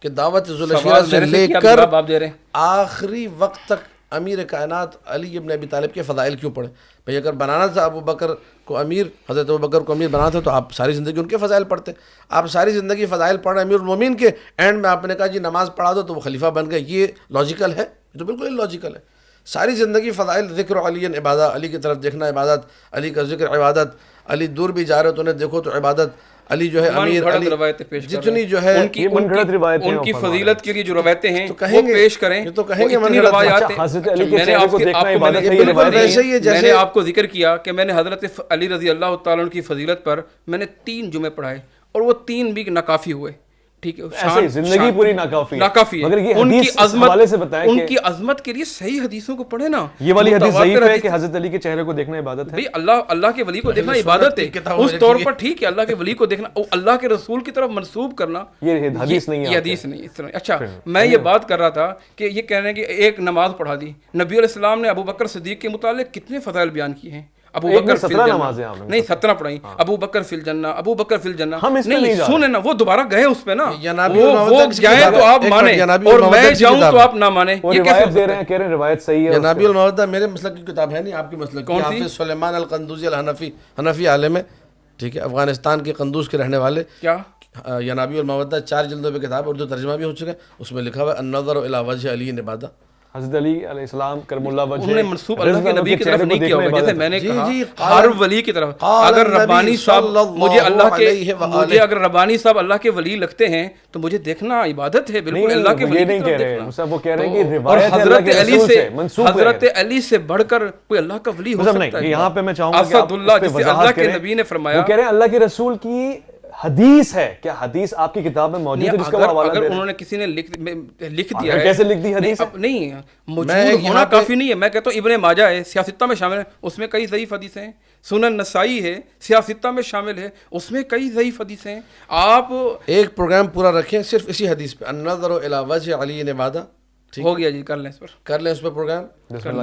کہ دعوت ذوالشیرہ سے لے کر آپ دے رہے ہیں آخری وقت تک امیر کائنات علی ابن ابی طالب کے فضائل کیوں پڑھے؟ بھئی اگر بنانا تھا ابو بکر کو امیر، حضرت ابو بکر کو امیر بنانا تھا تو آپ ساری زندگی ان کے فضائل پڑھتے. آپ ساری زندگی فضائل پڑھ رہے ہیں امیر المومنین کے، اینڈ میں آپ نے کہا جی نماز پڑھا دو تو وہ خلیفہ بن گئے. یہ لاجیکل ہے؟ یہ تو بالکل لاجیکل ہے. ساری زندگی فضائل، ذکر علی عبادت، علی کی طرف دیکھنا عبادت، علی کا ذکر عبادت، علی دور بھی جا رہے تو انہیں دیکھو تو عبادت، علی جو ہے امیر، علی جتنی جو ہے ان کی فضیلت کے لیے جو روایتیں ہیں وہ پیش کریں. یہ تو کہیں گے من روایات. میں نے آپ کو ذکر کیا کہ میں نے حضرت علی رضی اللہ تعالیٰ عنہ کی فضیلت پر میں نے 3 جمعے پڑھائے اور وہ 3 بھی ناکافی ہوئے. ٹھیک ہے، زندگی پوری ناکافی ہے. ان کی عظمت، ان کی عظمت کے لیے صحیح حدیثوں کو پڑھے نا. یہ والی حدیث ضعیف ہے کہ حضرت علی کے چہرے کو دیکھنا عبادت ہے. بھئی اللہ کے ولی کو دیکھنا عبادت ہے اس طور پر، ٹھیک ہے. اللہ کے ولی کو دیکھنا، اللہ کے رسول کی طرف منسوب کرنا یہ حدیث نہیں ہے. یہ حدیث نہیں اس طرح. اچھا، میں یہ بات کر رہا تھا کہ یہ کہہ رہے ہیں کہ ایک نماز پڑھا دی. نبی علیہ السلام نے ابو بکر صدیق کے متعلق کتنے فضائل بیان کیے ہیں. ابو بکر فی الجنہ، نہیں 17 پڑھائیں. ابو بکر فی الجنہ، ابو بکر فی الجنہ. نہیں سنیں نا، وہ دوبارہ گئے اس پہ نا، وہ جائیں تو آپ مانیں اور میں جاؤں تو آپ نہ مانیں. یہ کیسے دے رہے ہیں؟ کہہ رہے ہیں روایت صحیح ہے. نبی المودہ میرے مسلک کی کتاب ہے نہیں، آپ کی مسلک کی. حافظ سلیمان القندوزی الحنفی، حنفی عالم ہے، ٹھیک ہے، افغانستان کے قندوز کے رہنے والے. کیا ینابی المودہ 4 جلدوں پہ کتاب، اردو ترجمہ بھی ہو چکا ہے. اس میں لکھا ہوا ہے النظر الی وجہ علی عبادہ. حضرت علی علیہ السلام کرم اللہ وجہ انہوں نے منسوب اللہ کے نبی کی طرف نہیں کیا ہوگا. جیسے میں نے کہا ہر ولی کی طرف، اگر ربانی صاحب مجھے اگر ربانی صاحب اللہ کے ولی لگتے ہیں تو مجھے دیکھنا عبادت ہے. بالکل اللہ کے ولی کی طرف دیکھنا. وہ کہہ رہے ہیں کہ اور حضرت علی سے بڑھ کر کوئی اللہ کا ولی ہو سکتا ہے؟ یہاں پہ میں چاہوں گا کہ اسد اللہ، جسے اللہ کے نبی نے فرمایا، وہ کہہ رہے ہیں اللہ کے رسول کی حدیث ہے. کیا حدیث آپ کی کتاب میں موجود ہے جس کا حوالہ اگر انہوں نے کسی نے لکھ دیا ہے؟ کیسے لکھ دی حدیث؟ نہیں موجود ہونا کافی نہیں ہے. میں کہتا ہوں ابن ماجہ ہے، سیاستہ میں شامل ہے، اس میں کئی ضعیف حدیثیں ہیں. سنن نسائی ہے، سیاستہ میں شامل ہے، اس میں کئی ضعیف حدیثیں ہیں. آپ ایک پروگرام پورا رکھیں صرف اسی حدیث پہ، النظر الی وجہ علی عبادہ. ہو گیا جی، کر لیں اس پر، کر لیں اس پہ پروگرام.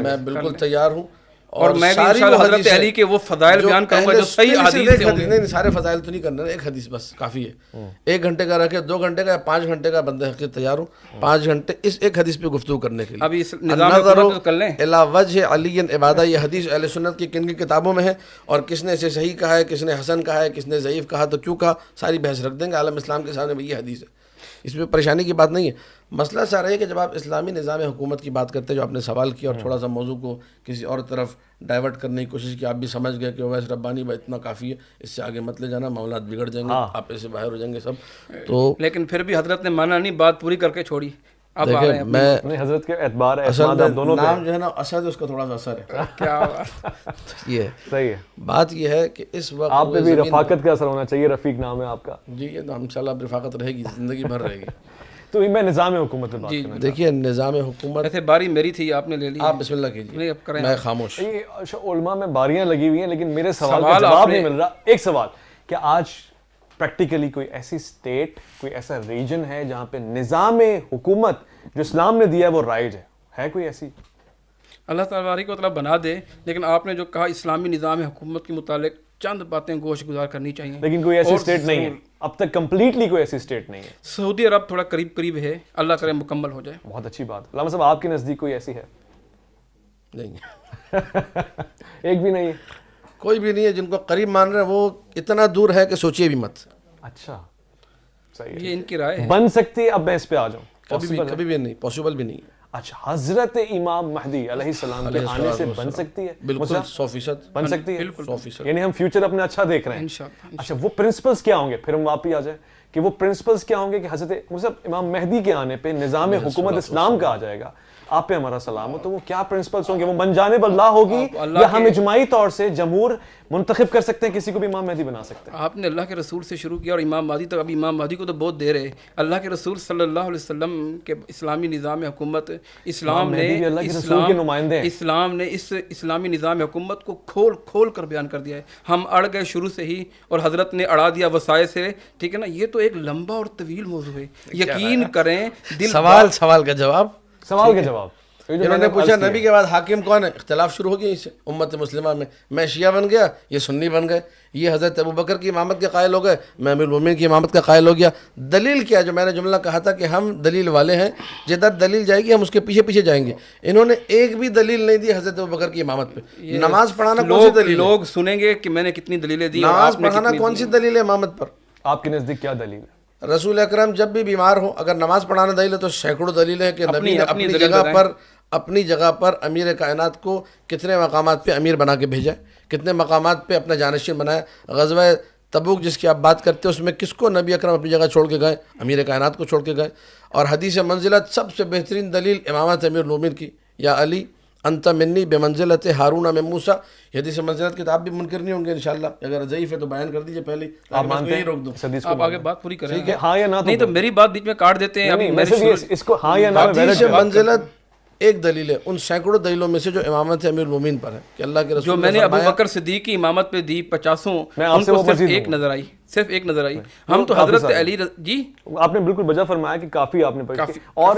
میں بالکل تیار ہوں. اور میں بھی انشاءاللہ حضرت علی کے وہ فضائل بیان کروں گا جو صحیح حدیث سے ہوں گے. نہیں سارے فضائل تو نہیں کرنا، ایک حدیث بس کافی ہے. 1 گھنٹے کا رکھے، 2 گھنٹے کا یا 5 گھنٹے کا، بندہ حقیقت تیار ہوں 5 گھنٹے اس ایک حدیث پہ گفتگو کرنے کے لیے. ابھی اس نظام حکومت کر لیں. الی وجہ علی عبادہ، یہ حدیث اہل سنت کی کن کی کتابوں میں ہے اور کس نے اسے صحیح کہا ہے، کس نے حسن کہا ہے، کس نے ضعیف کہا، تو کیوں کہا، ساری بحث رکھ دیں گے عالم اسلام کے سامنے. یہ حدیث ہے، اس میں پریشانی کی بات نہیں ہے. مسئلہ سارا ہے کہ جب آپ اسلامی نظام حکومت کی بات کرتے ہیں، جو آپ نے سوال کیا اور تھوڑا سا موضوع کو کسی اور طرف ڈائیورٹ کرنے کی کوشش کی، آپ بھی سمجھ گئے کہ اویس ربانی بھائی اتنا کافی ہے، اس سے آگے مت لے جانا، معاملات بگڑ جائیں گے، آپ ایسے باہر ہو جائیں گے سب. تو لیکن پھر بھی حضرت نے مانا نہیں، بات پوری کر کے چھوڑی. اب دیکھیں میں حضرت کے اعتبار دونوں نام جو ہے نا اسد، اس کا تھوڑا سا اثر ہے. کیا یہ صحیح ہے. بات یہ ہے کہ اس وقت آپ پہ بھی رفاقت کا اثر ہونا چاہیے. رفیق نام ہے آپ کا. جی، یہ تو انشاءاللہ رفاقت رہے گی، زندگی بھر رہے گی. تو میں نظام حکومت پہ بات کرنا. دیکھیے نظام حکومت، ایسے باری میری تھی، آپ نے لے لی. آپ بسم اللہ کیجیے، میں خاموش. علماء میں باریاں لگی ہوئی ہیں لیکن میرے سوال کا جواب نہیں مل رہا. ایک سوال، کہ آج پریکٹیکلی کوئی ایسی اسٹیٹ، کوئی ایسا ریجن ہے جہاں پہ نظام حکومت جو اسلام نے دیا ہے وہ رائج ہے کوئی ایسی؟ اللہ تعالیٰ کو طرف بنا دے. لیکن آپ نے جو کہا اسلامی نظام حکومت کے متعلق چند باتیں گوش گزار کرنی چاہیے. لیکن کوئی ایسی اسٹیٹ نہیں ہے اب تک، کمپلیٹلی کوئی ایسی اسٹیٹ نہیں ہے. سعودی عرب تھوڑا قریب ہے، اللہ کرے مکمل ہو جائے. بہت اچھی بات. علامہ صاحب آپ کے نزدیک کوئی ایسی ہے؟ نہیں ایک بھی نہیں ہے؟ کوئی بھی نہیں ہے. جن کو قریب مان رہے ہیں وہ اتنا دور ہے کہ سوچیے بھی مت. اچھا صحیح ہے، یہ ان کی رائے ہے. بن سکتی ہے. اب میں اس پہ آ جاؤں. کبھی بھی نہیں، پاسبل بھی نہیں. اچھا، حضرت امام مہدی علیہ السلام کے آنے سے بن سکتی ہے؟ بالکل 100% بن سکتی ہے. بالکل 100%. یعنی ہم فیوچر اپنا اچھا دیکھ رہے ہیں انشاءاللہ. اچھا، وہ پرنسپلز کیا ہوں گے؟ پھر ہم واپس آ جائیں کہ وہ پرنسپلز کیا ہوں گے کہ حضرت امام مہدی کے آنے پہ نظام حکومت اسلام کا آ جائے گا. آپ پہ ہمارا سلام ہو. تو وہ کیا پرنسپلز ہوں گے؟ وہ من جانب اللہ ہوگی یا ہم اجماعی طور سے جمہور منتخب کر سکتے ہیں، کسی کو بھی امام مہدی بنا سکتے ہیں؟ آپ نے اللہ کے رسول سے شروع کیا اور امام مہدی تک. ابھی امام مہدی کو تو بہت دیر ہے. اللہ کے رسول صلی اللہ علیہ وسلم کے اسلامی نظام حکومت، اسلام نے اس اسلامی نظام حکومت کو کھول کر بیان کر دیا ہے. ہم اڑ گئے شروع سے ہی اور حضرت نے اڑا دیا وسائل سے. ٹھیک ہے نا، یہ تو ایک لمبا اور طویل موضوع ہے. یقین کریں، سوال کا جواب سوال کے جواب انہوں نے پوچھا نبی کے بعد حاکم کون ہے؟ اختلاف شروع ہو گیا اس سے امت مسلمہ میں شیعہ بن گیا، یہ سنی بن گئے، یہ حضرت ابوبکر کی امامت کے قائل ہو گئے، میں امیر المومنین کی امامت کا قائل ہو گیا۔ دلیل کیا؟ جو میں نے جملہ کہا تھا کہ ہم دلیل والے ہیں، جدھر دلیل جائے گی ہم اس کے پیچھے پیچھے جائیں گے۔ انہوں نے ایک بھی دلیل نہیں دی حضرت ابوبکر کی امامت پہ۔ نماز پڑھانا کون سی دلیل ہے؟ لوگ سنیں گے کہ میں نے کتنی دلیلیں دی، نماز پڑھانا کون سی دلیل ہے امامت پر؟ آپ کے نزدیک کیا دلیل ہے؟ رسول اکرم جب بھی بیمار ہو، اگر نماز پڑھانا دلیل ہے تو سینکڑوں دلیل ہے کہ نبی نے اپنی جگہ پر امیر کائنات کو کتنے مقامات پہ امیر بنا کے بھیجا، کتنے مقامات پہ اپنا جانشین بنایا۔ غزوہ تبوک جس کی آپ بات کرتے ہیں اس میں کس کو نبی اکرم اپنی جگہ چھوڑ کے گئے؟ امیر کائنات کو چھوڑ کے گئے۔ اور حدیث منزلت سب سے بہترین دلیل امامت امیر المومنین کی، یا علی انت منی بمنزلت ہارون من موسیٰ۔ یہ حدیث منزلت کی تو آپ بھی منکر نہیں ہوں گے انشاءاللہ، اگر ضعیف ہے تو بیان کر دیجئے پہلے، آپ مانتے ہیں؟ روک دوں آپ آگے بات پوری کریں، ہاں یا نہ؟ نہیں تو میری بات بیچ میں کاٹ دیتے ہیں۔ اس کو ہاں یا نہ حدیث منزلت ایک دلیل ہے ان سینکڑوں دلیلوں میں سے جو امامت امیر المومنین پر ہے کہ اللہ کے رسول جو میں نے ابو بکر صدیق کی امامت پہ دی 50، ان کو صرف ایک نظر آئی، صرف ایک نظر آئی۔ ہم تو حضرت علی جی آپ نے بالکل بجا فرمایا کہ کافی آپ نے پڑھی، اور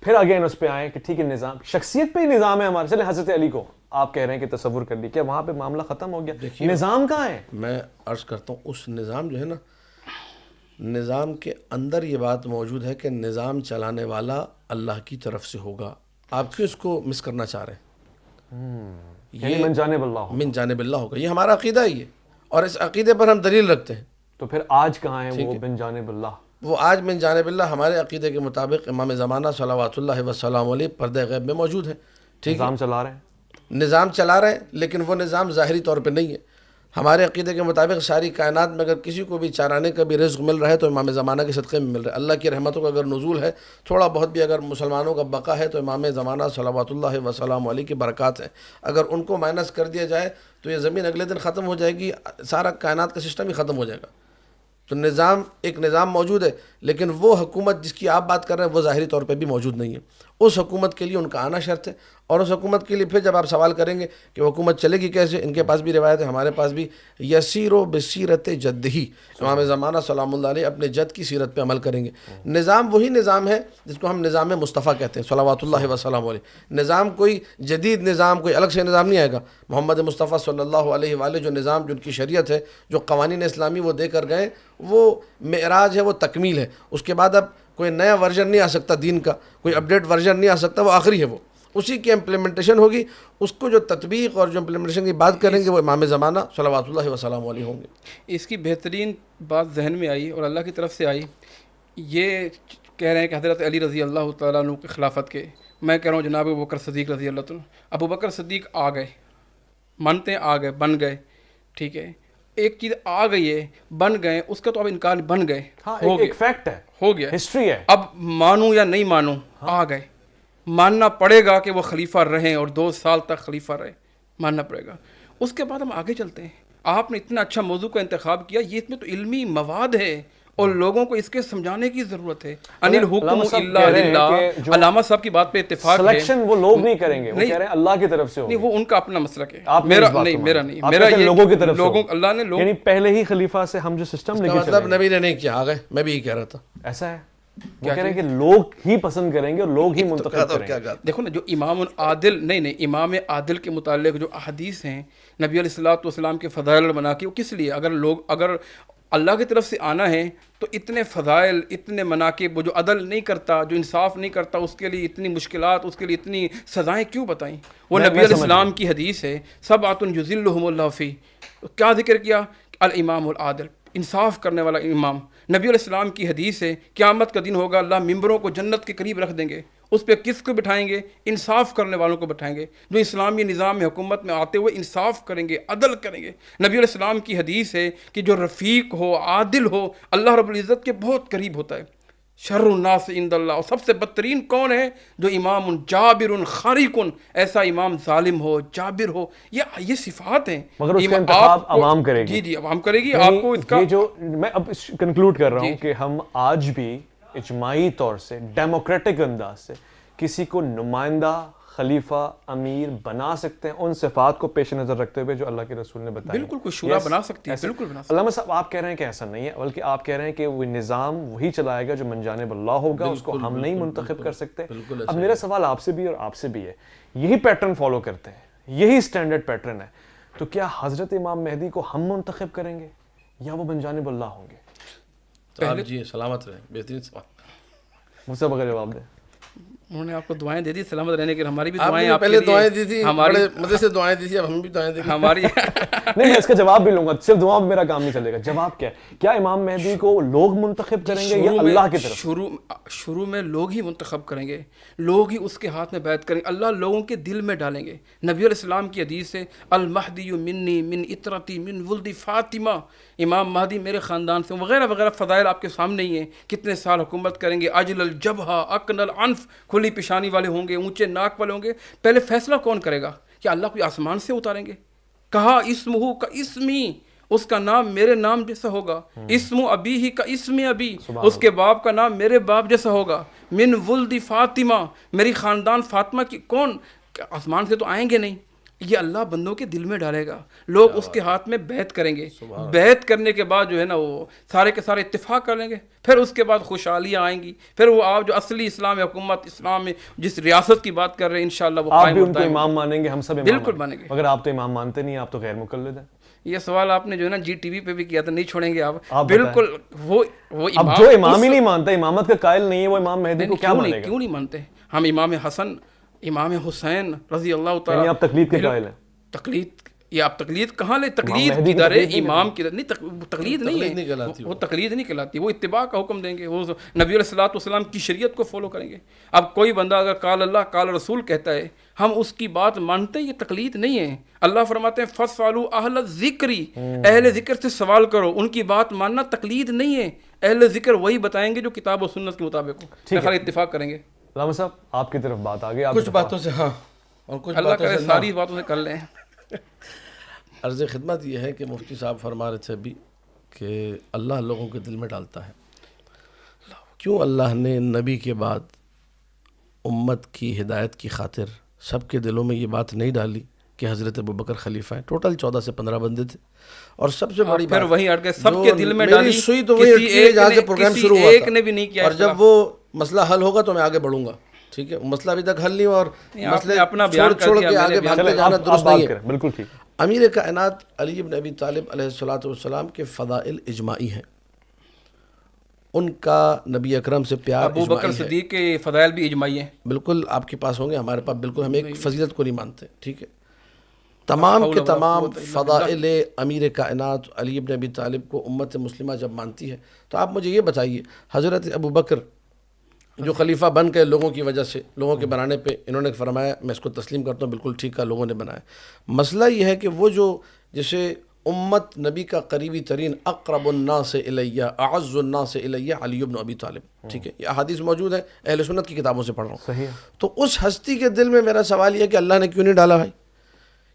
پھر اگین اس پہ آئے کہ ٹھیک ہے نظام شخصیت پہ ہی نظام ہے ہمارے۔ چلیں حضرت علی کو آپ کہہ رہے ہیں کہ تصور کر لی، کیا وہاں پہ معاملہ ختم ہو گیا؟ نظام کہاں ہے؟ میں عرض کرتا ہوں اس نظام جو ہے نا، نظام کے اندر یہ بات موجود ہے کہ نظام چلانے والا اللہ کی طرف سے ہوگا۔ آپ کیوں اس کو مس کرنا چاہ رہے ہیں؟ یہ من جانب اللہ، من جانب اللہ ہوگا، یہ ہمارا عقیدہ ہی ہے اور اس عقیدے پر ہم دلیل رکھتے ہیں۔ تو پھر آج کہاں ہے وہ من جانب اللہ؟ وہ آج من جانب اللہ ہمارے عقیدے کے مطابق امام زمانہ صلوات اللہ وسلام علیہ پردہ غیب میں موجود ہے۔ ٹھیک ہے، نظام چلا رہے ہیں، نظام چلا رہے ہیں، لیکن وہ نظام ظاہری طور پہ نہیں ہے۔ ہمارے عقیدے کے مطابق ساری کائنات میں اگر کسی کو بھی چارانے کا بھی رزق مل رہا ہے تو امام زمانہ کے صدقے میں مل رہا ہے۔ اللہ کی رحمتوں کا اگر نزول ہے، تھوڑا بہت بھی اگر مسلمانوں کا بقا ہے تو امام زمانہ صلوات اللہ وسلام علیہ کی برکات ہیں۔ اگر ان کو مائنس کر دیا جائے تو یہ زمین اگلے دن ختم ہو جائے گی، سارا کائنات کا سسٹم ہی ختم ہو جائے گا۔ تو نظام ایک نظام موجود ہے، لیکن وہ حکومت جس کی آپ بات کر رہے ہیں وہ ظاہری طور پہ بھی موجود نہیں ہے۔ اس حکومت کے لیے ان کا آنا شرط ہے، اور اس حکومت کے لیے پھر جب آپ سوال کریں گے کہ وہ حکومت چلے گی کیسے، ان کے پاس بھی روایت ہے، ہمارے پاس بھی، یسیر و بسیرت جدہی، امام زمانہ سلام اللہ علیہ اپنے جد کی سیرت پہ عمل کریں گے۔ نظام وہی نظام ہے جس کو ہم نظام مصطفیٰ کہتے ہیں صلوات اللہ وسلام علیہ۔ نظام کوئی جدید نظام، کوئی الگ سے نظام نہیں آئے گا۔ محمد مصطفیٰ صلی اللہ علیہ وآلہ جو نظام، جو ان کی شریعت ہے، جو قوانین اسلامی وہ دے کر گئے، وہ معراج ہے، وہ تکمیل ہے۔ اس کے بعد اب کوئی نیا ورژن نہیں آ سکتا دین کا، کوئی اپڈیٹ ورژن نہیں آ سکتا، وہ آخری ہے، وہ اسی کی امپلیمنٹیشن ہوگی۔ اس کو جو تطبیق اور جو امپلیمنٹیشن کی بات کریں گے وہ امام زمانہ صلوات اللہ وسلام علیہ ہوں گے۔ اس کی بہترین بات ذہن میں آئی اور اللہ کی طرف سے آئی، یہ کہہ رہے ہیں کہ حضرت علی رضی اللہ تعالیٰ عنہ کی خلافت کے، میں کہہ رہا ہوں جناب ابو بکر صدیق رضی اللہ تعالیٰ، ابو بکر صدیق آ گئے، مانتے ہیں، آ گئے، بن گئے، ٹھیک ہے، ایک چیز آ گئی ہے، بن گئے، اس کا تو اب انکار، بن گئے، ہو ایک فیکٹ ہے، ہو گیا، ہسٹری ہے۔ اب مانوں یا نہیں مانوں، آ گئے، ماننا پڑے گا کہ وہ خلیفہ رہیں اور 2 سال تک خلیفہ رہے، ماننا پڑے گا۔ اس کے بعد ہم آگے چلتے ہیں۔ آپ نے اتنا اچھا موضوع کا انتخاب کیا، یہ اس میں تو علمی مواد ہے اور لوگوں کو اس کے سمجھانے کی ضرورت ہے۔ انل حکم الا للہ، علامہ صاحب کی بات پہ اتفاق ہے، سلیکشن وہ لوگ نہیں کریں گے، وہ کہہ رہے ہیں اللہ کی طرف سے ہوگی۔ نہیں، وہ ان کا اپنا مسلک ہے، میرا نہیں، میرا نہیں، میرا یہ لوگوں کی طرف سے، لوگوں، اللہ نے لوگ، یعنی پہلے ہی خلیفہ سے ہم جو سسٹم لے کے چلے، مطلب نبی نے نہیں کیا، آ گئے، میں بھی یہ کہہ رہا تھا، ایسا ہے، وہ کہہ رہے ہیں کہ لوگ ہی پسند کریں گے اور لوگ ہی منتخب کریں گے۔ دیکھو نا، جو امام عادل، نہیں، امام عادل کے متعلق جو احادیث ہیں نبی علیہ الصلوۃ والسلام کے فضائل بنا کے، وہ کس لیے؟ اگر اللہ کی طرف سے آنا ہے تو اتنے فضائل، اتنے مناقب، وہ جو عدل نہیں کرتا، جو انصاف نہیں کرتا، اس کے لیے اتنی مشکلات، اس کے لیے اتنی سزائیں کیوں بتائیں؟ وہ نبی علیہ السلام کی حدیث ہے، سبعۃ یظلھم اللہ فی، کیا ذکر کیا؟ الامام العادل، انصاف کرنے والا امام۔ نبی علیہ السلام کی حدیث ہے، قیامت کا دن ہوگا، اللہ ممبروں کو جنت کے قریب رکھ دیں گے، اس پہ کس کو بٹھائیں گے؟ انصاف کرنے والوں کو بٹھائیں گے، جو اسلامی نظام حکومت میں آتے ہوئے انصاف کریں گے، عدل کریں گے۔ نبی علیہ السلام کی حدیث ہے کہ جو رفیق ہو، عادل ہو، اللہ رب العزت کے بہت قریب ہوتا ہے۔ شر الناس عند اللہ، اور سب سے بدترین کون ہے؟ جو امام جابر خارق، ایسا امام ظالم ہو، جابر ہو، یہ صفات ہیں، مگر اس کا انتخاب عوام کرے گی۔ جی عوام کرے گی۔ آپ کو اس کا، جو میں اب کنکلوڈ کر رہا ہوں کہ ہم آج بھی اجماعی طور سے ڈیموکریٹک انداز سے کسی کو نمائندہ خلیفہ امیر بنا سکتے ہیں ان صفات کو پیش نظر رکھتے ہوئے جو اللہ کے رسول نے بتایا؟ بالکل کوئی شورا بنا سکتی ہے، بالکل بنا سکتی ہے۔ علامہ صاحب آپ کہہ رہے ہیں کہ ایسا نہیں ہے، بلکہ آپ کہہ رہے ہیں کہ وہ نظام وہی چلائے گا جو من جانب اللہ ہوگا، اس کو ہم نہیں منتخب کر سکتے۔ اب میرا سوال آپ سے بھی اور آپ سے بھی ہے، یہی پیٹرن فالو کرتے ہیں، یہی سٹینڈرڈ پیٹرن ہے، تو کیا حضرت امام مہدی کو ہم منتخب کریں گے یا وہ من جانب اللہ ہوں گے؟ آپ جی سلامت رہیں، بہترین سوال، مجھ سے بغیر جواب دیں۔ انہوں نے آپ کو دعائیں دے دی سلامت رہنے کی، ہماری بھی آپ دعائیں نے آپ پہلے کے دعائیں لیے، دی تھی، ہماری بڑے مزے سے دعائیں دی تھی، اب ہم بھی دعائیں دیں گے۔ ہماری نہیں میں اس کا جواب بھی لوں گا، صرف دعا میرا کام نہیں چلے گا، جواب کیا ہے؟ کیا امام مہدی کو لوگ منتخب کریں گے یا اللہ کی طرف؟ شروع میں لوگ ہی منتخب کریں گے، لوگ ہی اس کے ہاتھ میں بیعت کریں گے، اللہ لوگوں کے دل میں ڈالیں گے۔ نبی علیہ السلام کی حدیث ہے المہدی منی من اطرتی من ولد فاطمہ، امام مہدی میرے خاندان سے، وغیرہ وغیرہ فضائل آپ کے سامنے ہی ہیں۔ کتنے سال حکومت کریں گے، اجل الجبہہ اکن العنف، کھلی پیشانی والے ہوں گے، اونچے ناک والے ہوں گے۔ پہلے فیصلہ کون کرے گا؟ کیا اللہ کوئی آسمان سے اتاریں گے؟ کہا اسمہ کا اسمی، اس کا نام میرے نام جیسا ہوگا، اسم ابی ہی کا اسم ابی، اس کے باپ کا نام میرے باپ جیسا ہوگا، من ولد فاطمہ، میری خاندان فاطمہ کی، کون آسمان سے تو آئیں گے نہیں، یہ اللہ بندوں کے دل میں ڈالے گا، لوگ اس کے ہاتھ میں بیعت کریں گے، بیعت کرنے کے بعد جو ہے نا وہ سارے کے سارے اتفاق کر لیں گے، پھر اس کے بعد خوشحالیاں آئیں گی، پھر وہ آپ جو اصلی اسلام حکومت اسلام میں جس ریاست کی بات کر رہے ہیں انشاءاللہ وہ آپ بھی ان کو امام مانیں گے، ہم سب امام بالکل مانیں گے، مگر آپ تو امام مانتے نہیں، آپ تو غیر مقلد ہیں۔ یہ سوال آپ نے جو ہے نا جی ٹی وی پہ بھی کیا تھا، نہیں چھوڑیں گے آپ، بالکل وہ اب جو امام ہی نہیں مانتا، امامت کا قائل نہیں ہے، وہ امام مہدی کو کیا مانے گا؟ کیوں نہیں مانتے؟ ہم امام حسن، امام حسین رضی اللہ تعالیٰ، یعنی آپ تقلید کے قائل ہیں؟ تقلید، یہ آپ تقلید کہاں لے؟ تقلید کی در امام کی در، نہیں تقلید نہیں ہے، وہ تقلید نہیں کہلاتی، وہ اتباع کا حکم دیں گے، وہ نبی علیہ الصلوۃ والسلام کی شریعت کو فالو کریں گے۔ اب کوئی بندہ اگر قال اللہ قال رسول کہتا ہے، ہم اس کی بات مانتے، یہ تقلید نہیں ہے۔ اللہ فرماتے ہیں فَاسْأَلُوا أَهْلَ الذِّكْرِ، اہل ذکر سے سوال کرو، ان کی بات ماننا تقلید نہیں ہے، اہل ذکر وہی بتائیں گے جو کتاب و سنت کے مطابق ہو، خالی اتفاق کریں گے۔ علامہ صاحب آپ کی طرف بات آگے، کچھ باتوں سے ہاں اور کچھ اللہ کرے ساری باتوں سے کر لیں۔ عرض خدمت یہ ہے کہ مفتی صاحب فرما رہے تھے ابھی کہ اللہ لوگوں کے دل میں ڈالتا ہے، کیوں اللہ نے نبی کے بعد امت کی ہدایت کی خاطر سب کے دلوں میں یہ بات نہیں ڈالی کہ حضرت ابوبکر خلیفہ ہیں؟ ٹوٹل 14 سے 15 بندے تھے، اور سب سے بڑی پھر بات وہیں اٹ گئے، سب کے دل میں ڈالی، سوئی تو وہی اٹکی ہے جہاں سے پروگرام شروع ہوا ایک نے بھی نہیں کیا، اور جب وہ مسئلہ حل ہوگا تو میں آگے بڑھوں گا، ٹھیک ہے؟ مسئلہ ابھی تک حل نہیں ہوا اور مسئلے اپنا بیان چھوڑ کے آگے بھاگتے جانا درست نہیں ہے۔ بالکل ٹھیک۔ امیر کائنات علی بن ابی طالب علیہ الصلوۃ والسلام کے فضائل اجماعی ہیں، ان کا نبی اکرم سے پیار ابو بکر صدیق کے فضائل بھی اجماعی ہیں، بالکل آپ کے پاس ہوں گے، ہمارے پاس بالکل، ہم ایک فضیلت کو نہیں مانتے، ٹھیک ہے؟ تمام کے تمام فضائل امیر کائنات علی بن ابی طالب کو امت مسلمہ جب مانتی ہے تو آپ مجھے یہ بتائیے، حضرت ابو بکر جو خلیفہ بن کے لوگوں کی وجہ سے، لوگوں کے بنانے پہ انہوں نے فرمایا، میں اس کو تسلیم کرتا ہوں، بالکل ٹھیک ہے، لوگوں نے بنایا۔ مسئلہ یہ ہے کہ وہ جو جسے امت نبی کا قریبی ترین اقرب الناس الیہ اعز الناس الیہ علی بن ابی طالب، ٹھیک ہے، یہ احادیث موجود ہے، اہل سنت کی کتابوں سے پڑھ رہا ہوں، صحیح ہے۔ تو اس ہستی کے دل میں میرا سوال یہ ہے کہ اللہ نے کیوں نہیں ڈالا بھائی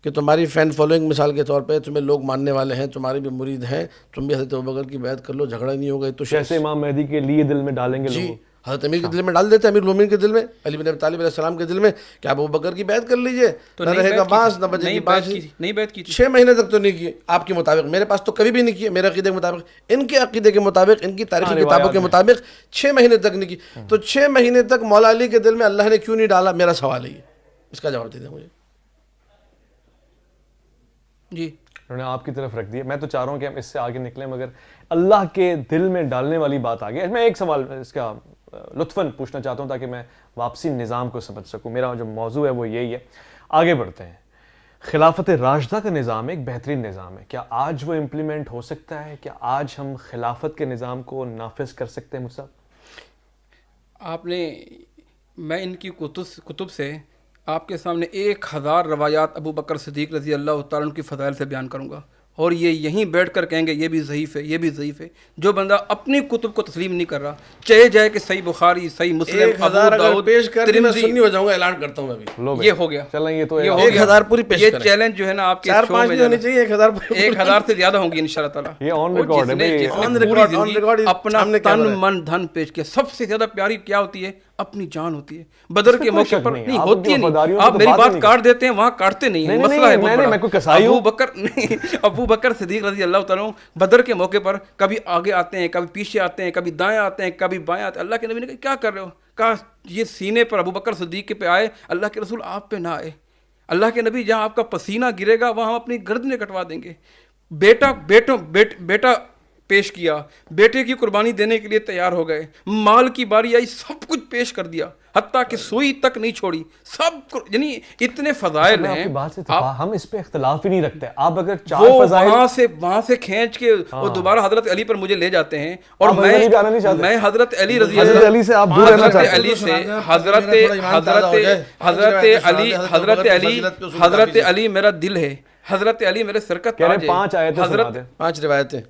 کہ تمہاری فین فالوئنگ مثال کے طور پہ تمہیں لوگ ماننے والے ہیں، تمہارے بھی مرید ہیں، تم بھی حضرت ابوبکر کی بیعت کر لو، جھگڑا نہیں ہوگا، تو کیسے امام مہدی کے لیے دل میں ڈالیں گے جی لوگ؟ حضرت امیر کے دل میں ڈال دیتے ہیں، امیر المومنین کے دل میں، علی بن ابی طالب علیہ السلام کے دل میں کہ آپ ابوبکر کی بیعت کر لیجئے، نہ رہے گا بانس نہ بجے گی بانسری۔ نہیں بیعت کی، 6 مہینے تک تو نہیں کیے آپ کے مطابق، میرے پاس تو کبھی بھی نہیں کیے، میرے عقیدے کے مطابق، ان کے عقیدے کے مطابق، ان کی تاریخی کتابوں کے مطابق 6 مہینے تک نہیں کی، تو 6 مہینے تک مولا علی کے دل میں اللہ نے کیوں نہیں ڈالا؟ میرا سوال ہے یہ، اس کا جواب دے دیں مجھے۔ جی انہوں نے آپ کی طرف رکھ دیا، میں تو چاہ رہا ہوں کہ ہم اس سے آگے نکلیں، مگر اللہ کے دل میں ڈالنے والی بات آگے، میں ایک سوال اس کا لطفاً پوچھنا چاہتا ہوں تاکہ میں واپسی نظام کو سمجھ سکوں، میرا جو موضوع ہے وہ یہی ہے۔ آگے بڑھتے ہیں، خلافت راشدہ کا نظام ایک بہترین نظام ہے، کیا آج وہ امپلیمنٹ ہو سکتا ہے؟ کیا آج ہم خلافت کے نظام کو نافذ کر سکتے ہیں؟ مصعب آپ نے، میں ان کی کتب سے آپ کے سامنے 1000 روایات ابو بکر صدیق رضی اللہ تعالیٰ عنہ کی فضائل سے بیان کروں گا، اور یہ یہیں بیٹھ کر کہیں گے یہ بھی ضعیف ہے، یہ بھی ضعیف ہے۔ جو بندہ اپنی کتب کو تسلیم نہیں کر رہا، چاہے جائے کہ صحیح بخاری، صحیح مسلم، 1000 اگر پیش کر دی میں سنی ہو جاؤں گا، اعلان کرتا ہوں میں ابھی، یہ ہو گیا، چلیں یہ تو 1000 پوری پیش کریں، یہ چیلنج جو ہے نا آپ کے 4-5 نہیں ہونی چاہیے، 1000 سے زیادہ ہوں گی انشاءاللہ تعالیٰ۔ یہ آن ریکارڈ ہے، اپنا تن من دھن پیش کیا، سب سے زیادہ پیاری کیا ہوتی ہے اپنی جان ہوتی ہے. بدر کے موقع پر نہیں ہوتی ہے, نہیں آپ میری بات کاٹ دیتے ہیں, وہاں کاٹتے نہیں ہیں, مسئلہ ہے بہت بڑا. ابو بکر صدیق رضی اللہ تعالیٰ بدر کے موقع پر کبھی آگے آتے ہیں, کبھی پیچھے آتے ہیں, کبھی دائیں آتے ہیں, کبھی بائیں آتے ہیں. اللہ کے نبی نے کہا کیا کر رہے ہو, کہا یہ سینے پر ابو بکر صدیق کے پہ آئے, اللہ کے رسول آپ پہ نہ آئے. اللہ کے نبی جہاں آپ کا پسینہ گرے گا وہاں ہم اپنی گردنیں کٹوا دیں گے. بیٹا پیش کیا, بیٹے کی قربانی دینے کے لیے تیار ہو گئے, مال کی باری آئی, سب کچھ پیش کر دیا, حتیٰ کہ سوئی تک نہیں چھوڑی, سب یعنی اتنے فضائل ہیں. ہم اس پہ اختلاف ہی نہیں رکھتے. آپ اگر وہاں سے کھینچ کے وہ دوبارہ حضرت علی پر مجھے لے جاتے ہیں, اور میں حضرت علی رضی اللہ علی سے حضرت علی میرا دل ہے, حضرت علی میرے سر کا تاج ہے. 5 روایتیں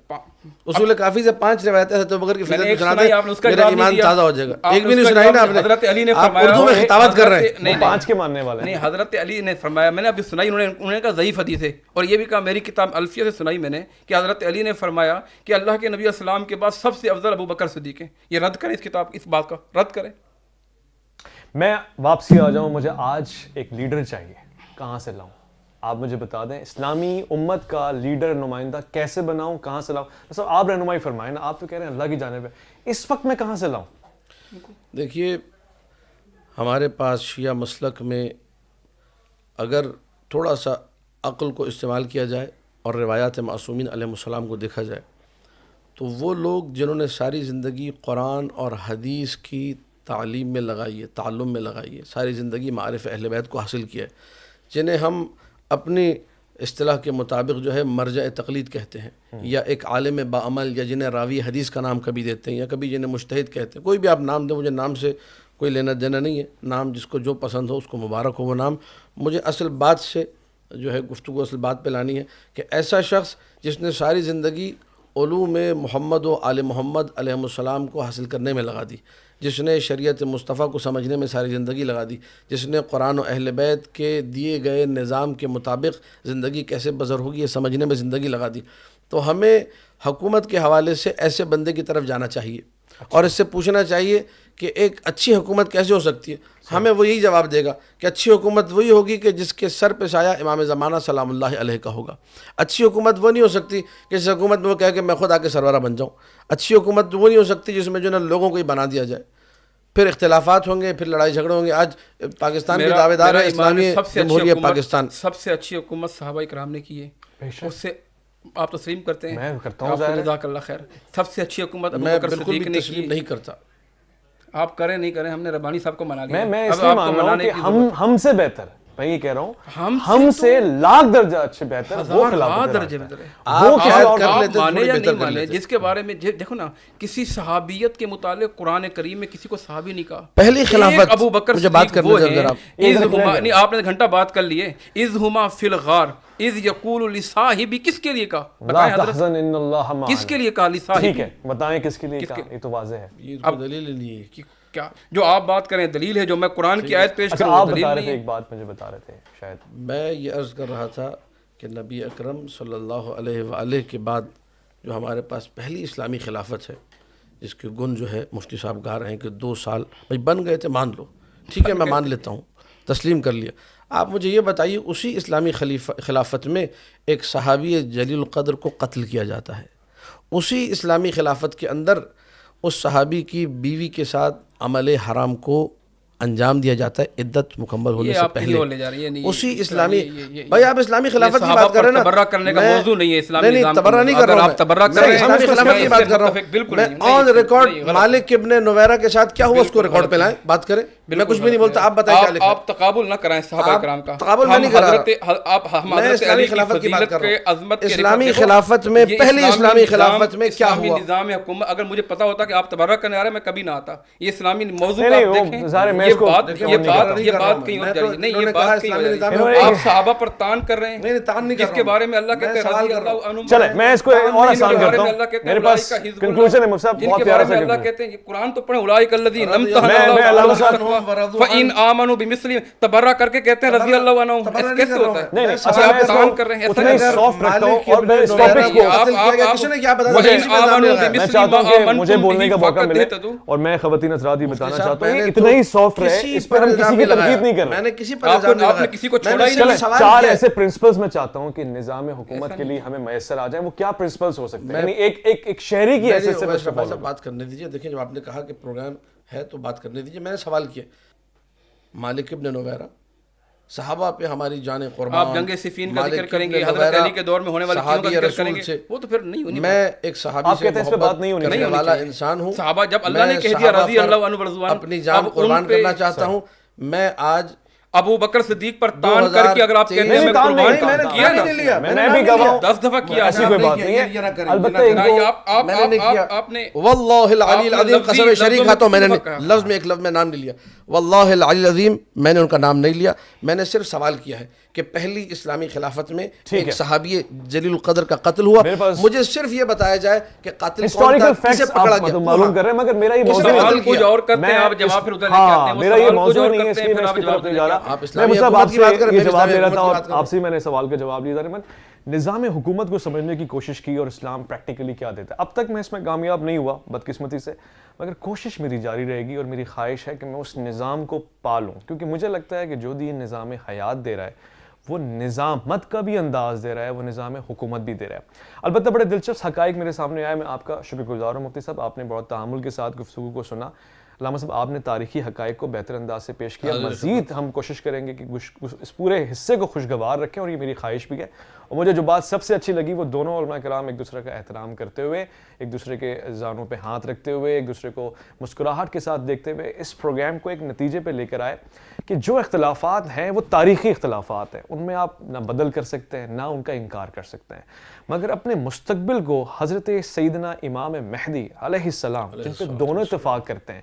اصول کافی سے 5 روایتیں حضرت ابوبکر کی فضیلت سنا دیں, میرا ایمان تازہ ہو جائے گا. ایک بھی نہیں سنائی نا آپ نے, حضرت علی نے فرمایا, اردو میں خطابت کر رہے ہیں, 5 کے ماننے والے نہیں. حضرت علی نے فرمایا, میں نے ابھی سنائی, انہوں نے کہا ضعیف حدیث ہے, اور یہ بھی کہا میری کتاب الفیہ سے سنائی میں نے کہ حضرت علی نے فرمایا کہ اللہ کے نبی السلام کے بعد سب سے افضل ابو بکر صدیق ہیں. یہ رد کریں اس کتاب, اس بات کا رد کریں. میں واپسی آ جاؤں, مجھے آج ایک لیڈر چاہیے, کہاں سے لاؤں آپ مجھے بتا دیں. اسلامی امت کا لیڈر نمائندہ کیسے بناؤں, کہاں سے لاؤں؟ مطلب آپ رہنمائی فرمائیں نا, آپ تو کہہ رہے ہیں اللہ کی جانب ہے, اس وقت میں کہاں سے لاؤں؟ دیکھیے ہمارے پاس شیعہ مسلک میں اگر تھوڑا سا عقل کو استعمال کیا جائے اور روایات معصومین علیہ السلام کو دیکھا جائے تو وہ لوگ جنہوں نے ساری زندگی قرآن اور حدیث کی تعلیم میں لگائی ہے, تعلم میں لگائی ہے, ساری زندگی معارف اہل بیت کو حاصل کیا ہے, جنہیں ہم اپنی اصطلاح کے مطابق جو ہے مرجع تقلید کہتے ہیں, یا ایک عالم باعمل, یا جنہیں راوی حدیث کا نام کبھی دیتے ہیں, یا کبھی جنہیں مجتہد کہتے ہیں. کوئی بھی آپ نام دیں, مجھے نام سے کوئی لینا دینا نہیں ہے, نام جس کو جو پسند ہو اس کو مبارک ہو وہ نام. مجھے اصل بات سے جو ہے گفتگو اصل بات پہ لانی ہے کہ ایسا شخص جس نے ساری زندگی علوم محمد و آل محمد علیہ السلام کو حاصل کرنے میں لگا دی, جس نے شریعت مصطفیٰ کو سمجھنے میں ساری زندگی لگا دی, جس نے قرآن و اہل بیت کے دیے گئے نظام کے مطابق زندگی کیسے بسر ہوگی یہ سمجھنے میں زندگی لگا دی, تو ہمیں حکومت کے حوالے سے ایسے بندے کی طرف جانا چاہیے اور اس سے پوچھنا چاہیے کہ ایک اچھی حکومت کیسے ہو سکتی ہے. ہمیں وہ یہی جواب دے گا کہ اچھی حکومت وہی ہوگی کہ جس کے سر پہ سایہ امام زمانہ سلام اللہ علیہ کا ہوگا. اچھی حکومت وہ نہیں ہو سکتی کہ جس حکومت میں وہ کہے کہ میں خود آ کے سرورہ بن جاؤں. اچھی حکومت وہ نہیں ہو سکتی جس میں جو نا لوگوں کو ہی بنا دیا جائے, پھر اختلافات ہوں گے, پھر لڑائی جھگڑے ہوں گے. آج پاکستان کے دعوے دار ہے اسلامی جمہوریہ پاکستان. سب سے اچھی حکومت صحابہ کرام نے کی ہے, اس سے آپ تسلیم کرتے ہیں؟ میں کرتا ہوں, جزاک اللہ خیر. سب سے اچھی حکومت ابو بکر صدیق نے کی. نہیں کرتا, آپ کریں نہیں کریں, ہم نے ربانی صاحب کو منا لیا. میں اس لیے مان رہا ہوں کہ ہم سے بہتر, میں یہ کہہ رہا ہوں ہم سے لاکھ درجہ اچھے بہتر, وہ خلافت درجے میں آپ مانے یا نہیں مانے, جس کے بارے میں دیکھو نا, کسی صحابیت کے متعلق قرآن کریم میں کسی کو صحابی نہیں کہا. پہلی خلافت ابو بکر مجھے بات کرنے دیں ذرا. نہیں آپ نے گھنٹہ بات کر لیے. اذ ہما فی الغار اذ یقول لصاحبہ, کس کے لیے کہا بتائیں حضرت, کس کے لیے کہا لصاحبہ؟ ٹھیک ہے بتائیں کس کے لیے کہا, یہ تو واضح ہے. یہ دلیل نہیں ہے کیا جو آپ بات کریں دلیل ہے, جو میں قرآن کی آیت پیش کروں آپ بتا رہے تھے, ایک بات مجھے بتا رہے تھے شاید. میں یہ عرض کر رہا تھا کہ نبی اکرم صلی اللہ علیہ وآلہ کے بعد جو ہمارے پاس پہلی اسلامی خلافت ہے, جس کے گن جو ہے مفتی صاحب گا رہے ہیں کہ 2 سال بھائی بن گئے تھے, مان لو ٹھیک ہے, میں مان لیتا ہوں, تسلیم کر لیا. آپ مجھے یہ بتائیے اسی اسلامی خلافت میں ایک صحابی جلیل القدر کو قتل کیا جاتا ہے, اسی اسلامی خلافت کے اندر اس صحابی کی بیوی کے ساتھ عمل حرام کو انجام دیا جاتا ہے عدت مکمل ہونے سے پہلے. اسی اسلامی بھائی آپ اسلامی خلافت کی بات کر رہے ہیں نا, تبرہ کرنے کا موضوع نہیں ہے اسلامی نظام. نہیں تبرہ نہیں کر رہا ہوں, میں اسلامی خلافت کی بات کر رہا ہوں. میں آن ریکارڈ مالک ابن نویرہ کے ساتھ کیا ہوا اس کو ریکارڈ پہ لائیں, بات کریں. میں کچھ بھی نہیں بولتا, آپ بتائیں کیا لکھا. آپ تقابل نہ کرائیں صحابہ کرام کا, تقابل میں نہیں کر رہا. میں اسلامی خلافت کی بات کر رہا ہوں. اسلامی خلافت میں پہلی اسلامی خلافت میں کیا ہوا, نظام حکومت. اگر مجھے پتا ہوتا کہ آپ تبرہ کرنے آ رہے ہیں میں کبھی نہ آتا. یہ اسلامی موضوع آپ دیکھیں, میں اس کو یہ بات کہیں اور جا رہی ہے. نہیں، یہ بات کہیں اور جا رہی ہے. آپ صحابہ پر تان کر رہے ہیں جس کے بارے میں اللہ کہتے ہیں رضی اللہ عنہم. چلے میں اس کو اور آسان کرتا ہوں. میرے پاس کنکلوژن ہے مفتی صاحب, جن بہت کے پیارا بارے سا میں اللہ کہتے ہیں قرآن تو پڑھیں اولئک الذین امتحن میں اللہ صاحب فإن آمنوا بمثل تبرہ کر کے کہتے ہیں رضی اللہ عنہم. کیسے ہوتا ہے؟ نہیں اچھا آپ تان کر رہے ہیں. اتنا ہی سافٹ رکھتا ہوں اور میں اس ٹاپک میں چاہتا ہوں کہ مجھے بولنے کا موقع ملے اور میں خواتین حضرات بھی بتانا چاہتا ہوں اتنا ہی سافٹ رہے, اس پر ہم کسی کی تنقید نہیں کر رہے. آپ نے کسی کو چھوڑا ہی نہیں. چار ایسے پرنسپلز میں چاہتا ہوں کہ نظام حکومت کے لیے ہمیں میسر آ جائیں. وہ کیا پرنسپلز ہو سکتے ہیں, یعنی ایک شہری کی حیثیت سے میں بات کرنے دیجیے. دیکھیں جب آپ نے کہا کہ پروگرام ہے تو بات کرنے دیجیے. میں نے سوال کیا مالک ابن نویرہ صحابہ پہ ہماری جانیں قربان, آپ جنگ صفین کا ذکر کریں گے, حضرت علی کے دور میں ہونے والی چیزوں کا ذکر کریں گے, وہ تو پھر نہیں ہونی. میں ایک صحابی سے محبت کرنے والا انسان ہوں. صحابہ جب اللہ نے کہہ دیا رضی اللہ عنہ ورضوان, اپنی جان قربان کرنا چاہتا ہوں. میں آج ابو بکر صدیق پر تان کر کے اگر آپ کہتے ہیں میں قربان کیا نا, میں بھی گواہ 10 دفعہ کیا. ایسی کوئی بات نہیں ہے. البتہ آپ نے واللہ العلی العظیم, قسم شریک ہاتھوں میں نے لفظ میں ایک لفظ میں نام نہیں لیا. واللہ العلی العظیم میں نے ان کا نام نہیں لیا. میں نے صرف سوال کیا ہے کہ پہلی اسلامی خلافت میں ایک صحابی جلیل القدر کا قتل ہوا, مجھے صرف یہ بتایا جائے کہ قاتل کون تھا, کسے پکڑا گیا. معلوم کر رہے ہیں مگر میرا یہ موضوع سوال کچھ اور کرتے ہیں, آپ جواب پھر ادھر لے کے آتے ہیں. میرا یہ موضوع نہیں ہے, اس لیے میں اس کی طرف نہیں جا رہا. میں مصعب آپ سے یہ جواب لے رہا تھا اور آپ سے میں نے سوال کا جواب لیا تھا. نظام حکومت کو سمجھنے کی کوشش کی اور اسلام پریکٹیکلی کیا دیتا ہے. اب تک میں اس میں کامیاب نہیں ہوا بدقسمتی سے, مگر کوشش میری جاری رہے گی اور میری خواہش ہے کہ میں اس نظام کو پالوں, کیونکہ مجھے لگتا ہے کہ جو دین نظام حیات دے رہا ہے وہ نظامت کا بھی انداز دے رہا ہے, وہ نظام حکومت بھی دے رہا ہے. البتہ بڑے دلچسپ حقائق میرے سامنے آئے. میں آپ کا شکر گزار ہوں مفتی صاحب, آپ نے بہت تحمل کے ساتھ گفتگو کو سنا. علامہ صاحب آپ نے تاریخی حقائق کو بہتر انداز سے پیش کیا. مزید ہم کوشش کریں گے کہ اس پورے حصے کو خوشگوار رکھیں, اور یہ میری خواہش بھی ہے. اور مجھے جو بات سب سے اچھی لگی وہ دونوں علماء کرام ایک دوسرے کا احترام کرتے ہوئے, ایک دوسرے کے زانوں پہ ہاتھ رکھتے ہوئے, ایک دوسرے کو مسکراہٹ کے ساتھ دیکھتے ہوئے اس پروگرام کو ایک نتیجے پہ لے کر آئے کہ جو اختلافات ہیں وہ تاریخی اختلافات ہیں, ان میں آپ نہ بدل کر سکتے ہیں نہ ان کا انکار کر سکتے ہیں, مگر اپنے مستقبل کو حضرت سیدنا امام مہدی علیہ السلام جن پہ دونوں اتفاق کرتے ہیں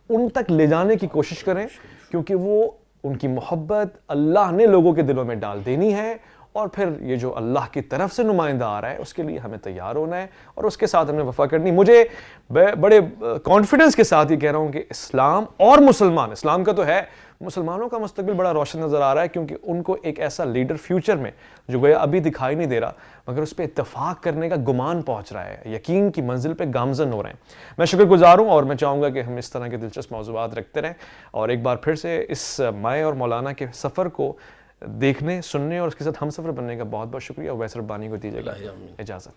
ان تک لے جانے کی کوشش کریں, کیونکہ وہ ان کی محبت اللہ نے لوگوں کے دلوں میں ڈال دینی ہے. اور پھر یہ جو اللہ کی طرف سے نمائندہ آ رہا ہے اس کے لیے ہمیں تیار ہونا ہے اور اس کے ساتھ ہمیں وفا کرنی. مجھے بڑے کانفیڈنس کے ساتھ یہ کہہ رہا ہوں کہ اسلام اور مسلمان, اسلام کا تو ہے, مسلمانوں کا مستقبل بڑا روشن نظر آ رہا ہے, کیونکہ ان کو ایک ایسا لیڈر فیوچر میں جو گویا ابھی دکھائی نہیں دے رہا مگر اس پہ اتفاق کرنے کا گمان پہنچ رہا ہے, یقین کی منزل پہ گامزن ہو رہے ہیں. میں شکر گزار ہوں اور میں چاہوں گا کہ ہم اس طرح کے دلچسپ موضوعات رکھتے رہیں. اور ایک بار پھر سے اس میں اور مولانا کے سفر کو دیکھنے, سننے اور اس کے ساتھ ہم سفر بننے کا بہت بہت شکریہ. ویسر ربانی کو دیجیے گا اجازت.